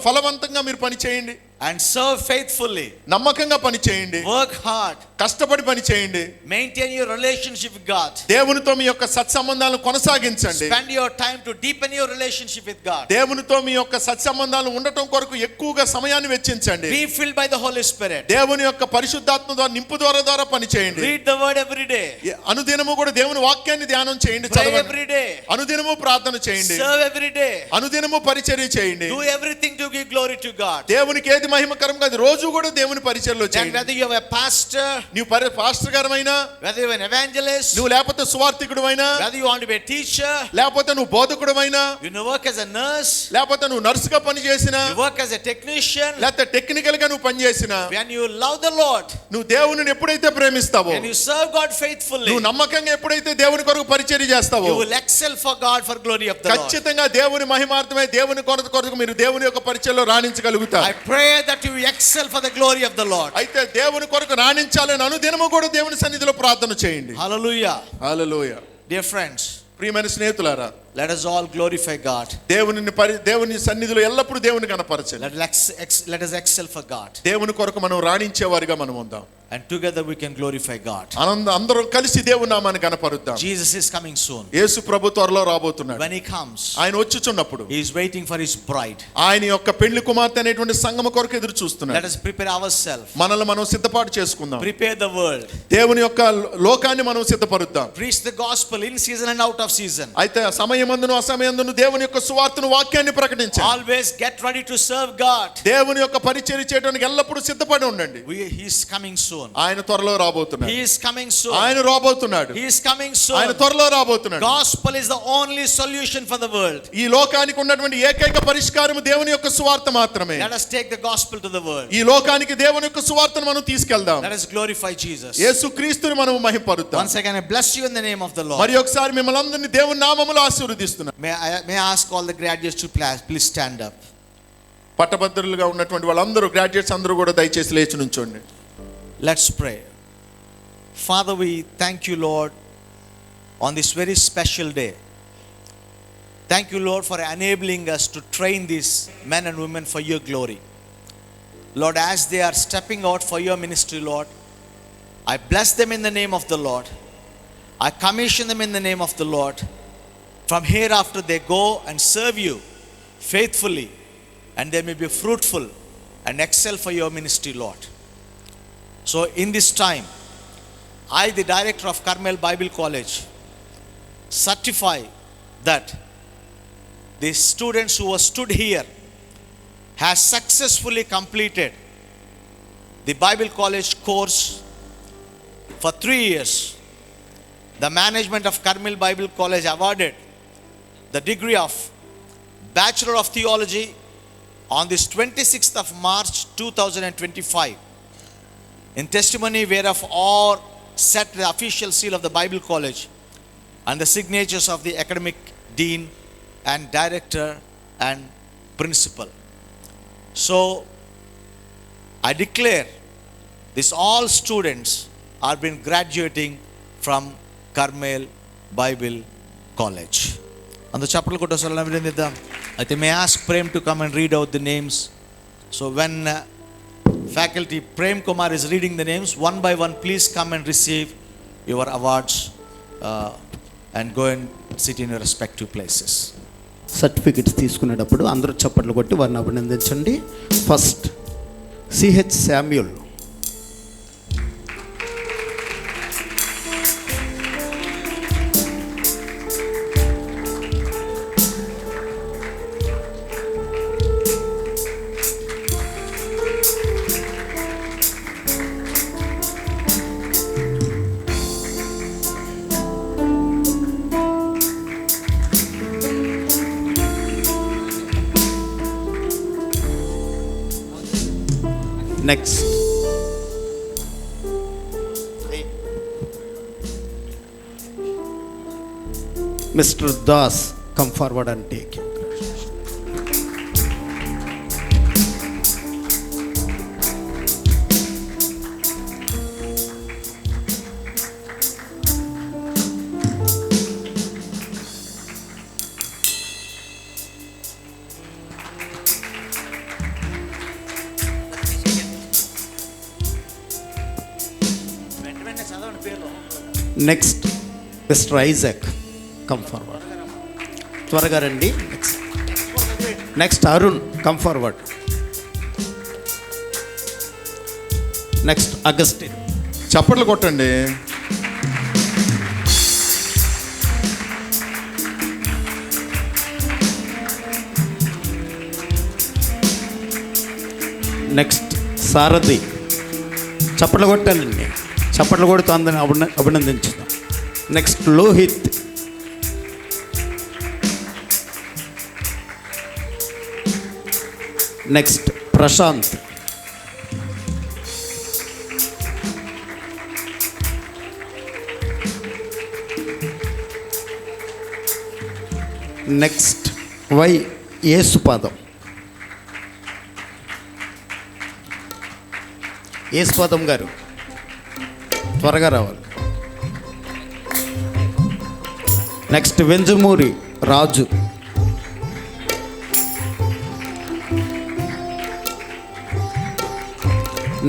ఫలవంతంగా మీరు పని చేయండి. And serve faithfully. నమ్మకంగా పని చేయండి. Work hard. కష్టపడి పని చేయండి. Maintain your relationship with God. దేవునితో మీ యొక్క సత్సంబంధాలను కొనసాగించండి. Spend your time to deepen your relationship with God. దేవునితో మీ యొక్క సత్సంబంధాలు ఉండటం కొరకు ఎక్కువగా సమయాన్ని వెచ్చించండి. Be filled by the Holy Spirit. దేవుని యొక్క పరిశుద్ధాత్మ ద్వారా నింపు ద్వారా పని చేయండి. Read the word every day. అనుదినము కూడా దేవుని వాక్యాన్ని ధ్యానం చేయండి. Pray every day. అనుదినము ప్రార్థన చేయండి. Serve every day. అనుదినము పరిచర్య చేయండి. Do everything to give glory to God. దేవునికి ఏది మహిమకరం కాదు, రోజు కూడా దేవుని పరిచర్యలో చేయండి. Whether you are a pastor, నీవు పాస్టర్ గారైనా, whether you are an evangelist, నువ్వు లేకపోతే సువార్థికుడివైనా, whether you want to be a teacher, లేకపోతే నువ్వు బోధకుడివైనా, you work as a nurse, లేకపోతే నువ్వు నర్సుగా పని చేసినా, you work as a technician, లేకపోతే టెక్నికల్ గా నువ్వు పని చేసినా, when you love the Lord, నువ్వు దేవునిని ఎప్పుడైతే ప్రేమిస్తావో, when you serve God faithfully, నువ్వు నమ్మకంగా ఎప్పుడైతే దేవుని కొరకు పరిచర్య చేస్తావో, you will excel for God, for glory of the Lord. ఖచ్చితంగా దేవుని మహిమార్థమై దేవుని కొరకు మీరు దేవుని యొక్క పరిచర్యలో రాణించగలుగుతారు. I pray that you excel for the glory of the Lord. అయితే దేవుని కొరకు రాణించాలని అనుదినము కూడా దేవుని సన్నిధిలో ప్రార్థన చేయండి. Hallelujah. హల్లెలూయా. Dear friends, ప్రియమైన స్నేహితులారా, let us all glorify God. దేవుని సన్నిధిలో ఎల్లప్పుడూ దేవుని కనపరచాలి. Let us excel for God. దేవుని కొరకు మనం రాణించేవారిగా మనం ఉందాం. And together we can glorify God. అందరం కలిసి దేవుని నామాన్ని కనపరుద్దాం. Jesus is coming soon. యేసు ప్రభు త్వరలో రాబోతున్నాడు. When he comes, ఆయన వచ్చుచున్నప్పుడు he is waiting for his bride. ఆయన యొక్క పెళ్లి కుమార్తె అనేటువంటి సంఘము కొరకు ఎదురు చూస్తున్నాడు. Let us prepare ourselves. మనల్ని మనం సిద్ధపాటు చేసుకుందాం. Prepare the world. దేవుని యొక్క లోకాన్ని మనం సిద్ధపరుద్దాం. Preach the gospel in season and out of season. అయితే సమయమందును అసమయందును దేవుని యొక్క సువార్తను, వాక్యాన్ని ప్రకటించండి. Always get ready to serve God. దేవుని యొక్క పరిచర్య చేయడానికి ఎల్లప్పుడూ సిద్ధపడి ఉండండి. He is coming soon. ఆయన త్వరలో రాబోతున్నాడు. He is coming soon. ఆయన రాబోతున్నాడు. He is coming soon. ఆయన త్వరలో రాబోతున్నాడు. Gospel is the only solution for the world. ఈ లోకానికి ఉన్నటువంటి ఏకైక పరిష్కారం దేవుని యొక్క సువార్త మాత్రమే. Let us take the gospel to the world. ఈ లోకానికి దేవుని యొక్క సువార్తను మనం తీసుకెళ్దాం. Let us glorify Jesus. యేసుక్రీస్తుని మనం మహిమపరుద్దాం. Once again I bless you in the name of the Lord. మరి ఒకసారి మిమ్మల్ని అందరినీ దేవుని నామములో ఆశీర్వదిస్తున్నాను. May I ask all the graduates to please stand up. పట్టభద్రులుగా ఉన్నటువంటి వాళ్ళందరూ, గ్రాడ్యుయేట్స్ అందరూ కూడా దయచేసి లేచి నుంచోండి. Let's pray. Father, we thank you, Lord, on this very special day. Thank you, Lord, for enabling us to train these men and women for your glory. Lord, as they are stepping out for your ministry, Lord, I bless them in the name of the Lord. I commission them in the name of the Lord. From hereafter they go and serve you faithfully, and they may be fruitful and excel for your ministry, Lord. So in this time, I, the director of Carmel Bible College, certify that the students who have stood here has successfully completed the Bible College course for 3 years. The management of Carmel Bible College awarded the degree of Bachelor of Theology on this 26th of March 2025. In testimony whereof all set the official seal of the Bible College and the signatures of the academic dean and director and principal. So I declare this all students are been graduating from Carmel Bible College. And the chapel ko I think may ask Prem to come and read out the names. So when faculty Prem Kumar is reading the names, one by one, please come and receive your awards and go and sit in your respective places. సర్టిఫికెట్స్ తీసుకునేటప్పుడు అందరూ చప్పట్లు కొట్టి వారిని అభినందించండి. First CH Samuel, next mister Das, come forward and take you. Next mister Isaac, come forward. త్వరగా రండి. Next Arun, come forward. Next Augustine. చప్పట్లు కొట్టండి. నెక్స్ట్ సారథి. చప్పట్లు కొట్టాలండి. చప్పట్లు కొడుతూ అందరిని అభినందించుదాం. Next Lohith. Next Prashanth. Next Y Yesupadam. Yesupadam గారు త్వరగా రావాలి. Next Venjamuri Raju.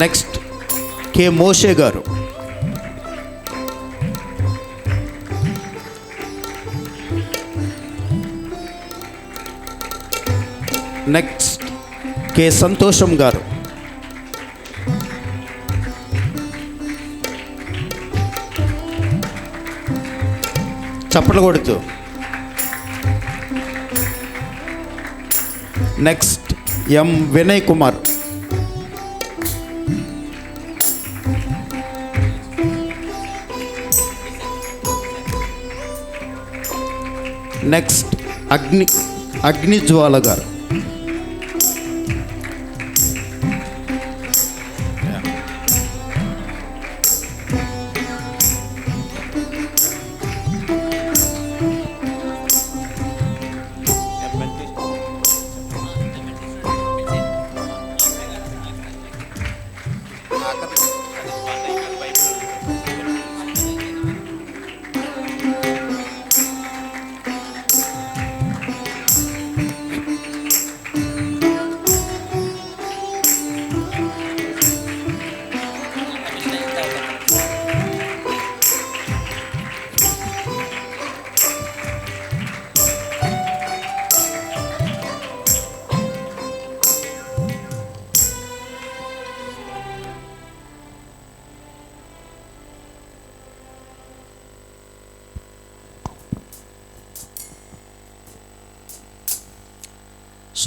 Next K Moshe గారు. నెక్స్ట్ కె సంతోషం గారు. చప్పట్లు కొడుతూ. నెక్స్ట్ ఎం వినయ్ కుమార్. నెక్స్ట్ అగ్నిజ్వాల గారు.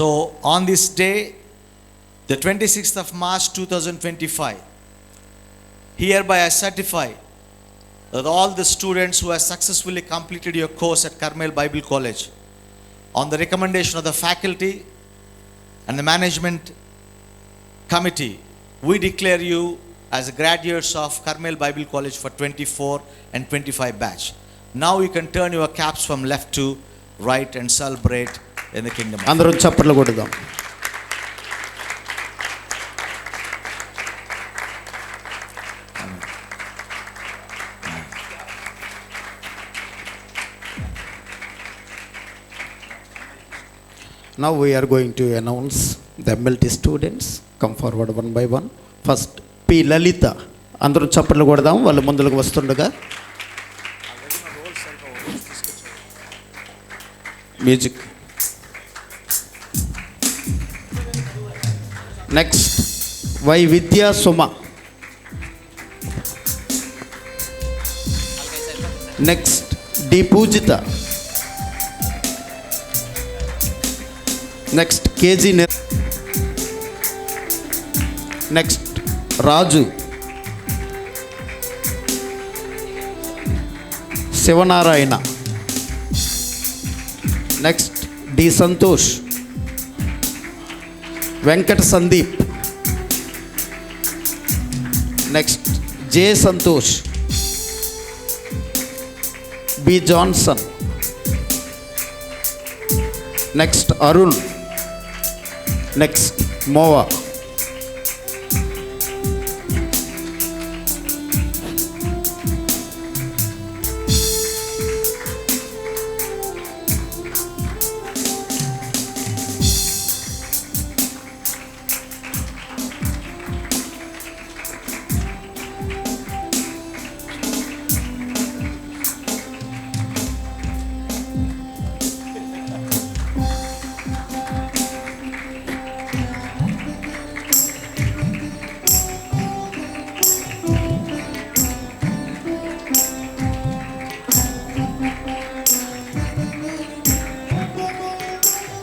So on this day, the 26th of March 2025, hereby I certify that all the students who have successfully completed your course at Carmel Bible College, on the recommendation of the faculty and the management committee, we declare you as graduates of Carmel Bible College for 24 and 25 batch. Now you can turn your caps from left to right and celebrate in the kingdom. అందరం చప్పట్లు కొడదాం. Now we are going to announce the MLT students. Come forward one by one. First, P. Lalita. అందరూ చప్పట్లు కొడదాం వాళ్ళు ముందుకు వస్తుండగా. Music. Next Y Vidya Suma. Next D Pujitha. Next KG. Next Raju. Sivanarayana. Next D Santosh. Venkata Sandeep. Next J Santosh. B Johnson. Next Arun. Next Mova.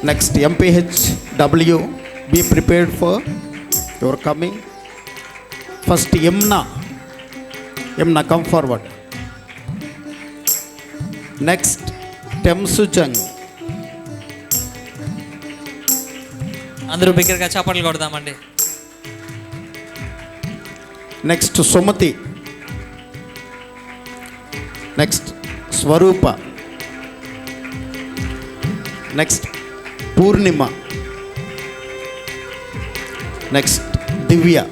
Next, MPHW, be prepared for your coming. First, Yamna. Yamna, come forward. Next, Temsujang. అందరూ బిగ్గరగా చప్పట్లు కొడదామండి. Next, Sumati. Next, Swarupa. Next, Purnima. Next, Divya.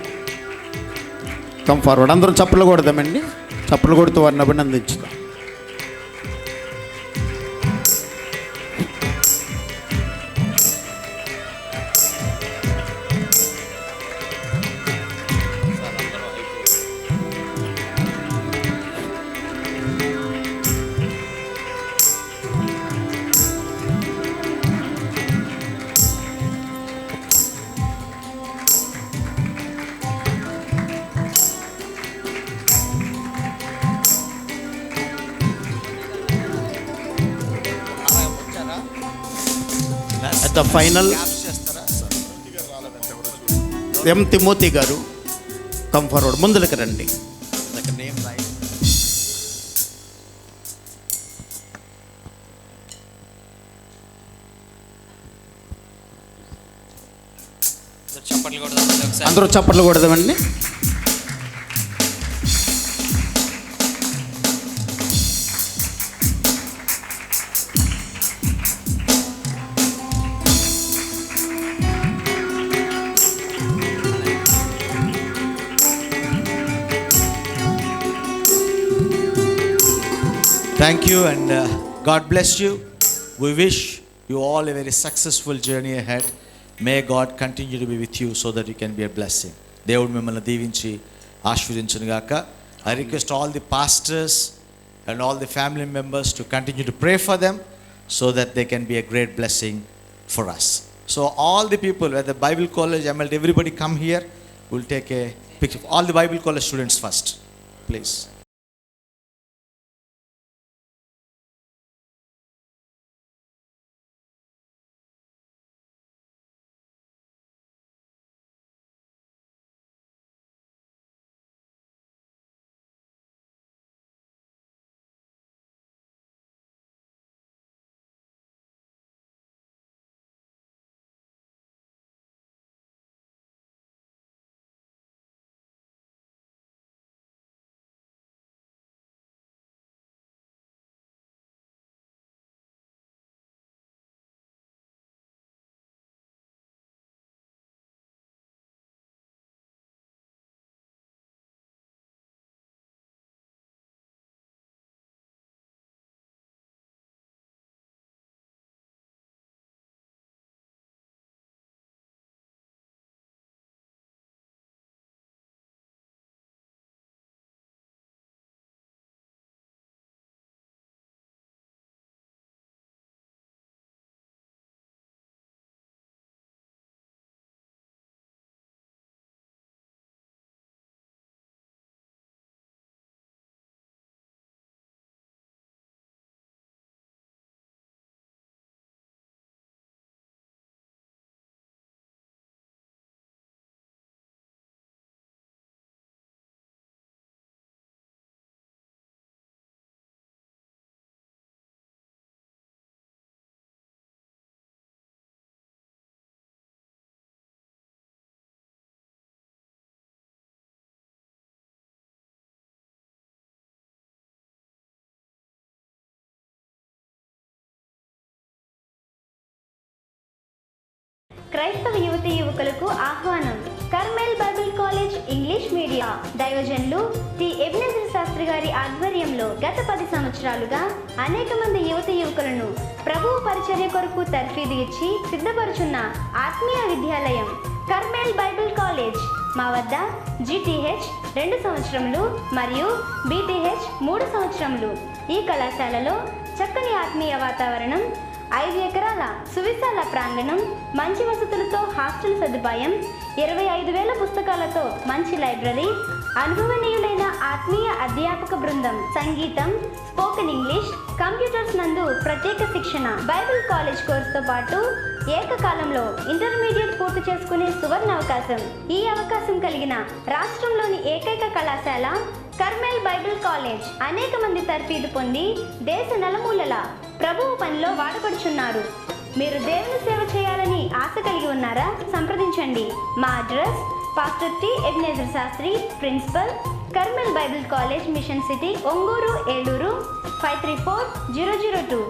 Come forward. అందరూ చప్పట్లు కొడదామండి. చప్పట్లు కొడుతూ వారిని అభినందించుదాం. At the final, M. Timothy garu, come forward. ముందులకు రండి. అందరూ చప్పట్లు కొడదామండి. Thank you and God bless you. We wish you all a very successful journey ahead. May God continue to be with you so that you can be a blessing. దేవుడు మిమ్మల్ని దీవించి ఆశీర్వదించును గాక. I request all the pastors and all the family members to continue to pray for them so that they can be a great blessing for us. So all the people at the Bible College, MLT, everybody come here. We'll take a picture. All the Bible College students first, please. క్రైస్తవ యువతి యువకులకు ఆహ్వానం. Carmel Bible college English media దైవజనులు టి ఎబినేజర్ శాస్త్రి గారి ఆధ్వర్యంలో గత 10 సంవత్సరాలుగా అనేక మంది యువతి యువకులను ప్రభువు పరిచర్య కొరకు తర్ఫీదు ఇచ్చి సిద్ధపరుచున్న ఆత్మీయ విద్యాలయం కర్మెల్ బైబిల్ కాలేజ్. మా వద్ద GTH 2 సంవత్సరములు మరియు BTH 3 సంవత్సరములు. ఈ కళాశాలలో చక్కని ఆత్మీయ వాతావరణం, 5 ఎకరాల సువిశాల ప్రాంగణం, మంచి వసతులతో హాస్టల్ సదుపాయం, 25,000 పుస్తకాలతో మంచి లైబ్రరీ, అనుభవనీయులైన ఆత్మీయ అధ్యాపక బృందం, సంగీతం, స్పోకెన్ ఇంగ్లీష్, కంప్యూటర్స్ నందు ప్రత్యేక శిక్షణ. బైబిల్ కాలేజ్ కోర్సుతో పాటు ఏకకాలంలో ఇంటర్మీడియట్ పూర్తి చేసుకునే సువర్ణ అవకాశం. ఈ అవకాశం కలిగిన రాష్ట్రంలోని ఏకైక కళాశాల కర్మెల్ బైబిల్ కాలేజ్. అనేక మంది తర్ఫీదు పొంది దేశ నలుమూలల ప్రభువు పనిలో వాడబడుచున్నారు. మీరు దేవుని సేవ చేయాలని ఆశ కలిగి ఉన్నారా? సంప్రదించండి. మా address pastor T Ebenezer Shastri, principal, Carmel Bible college, mission city, Onguru, Eluru 534002.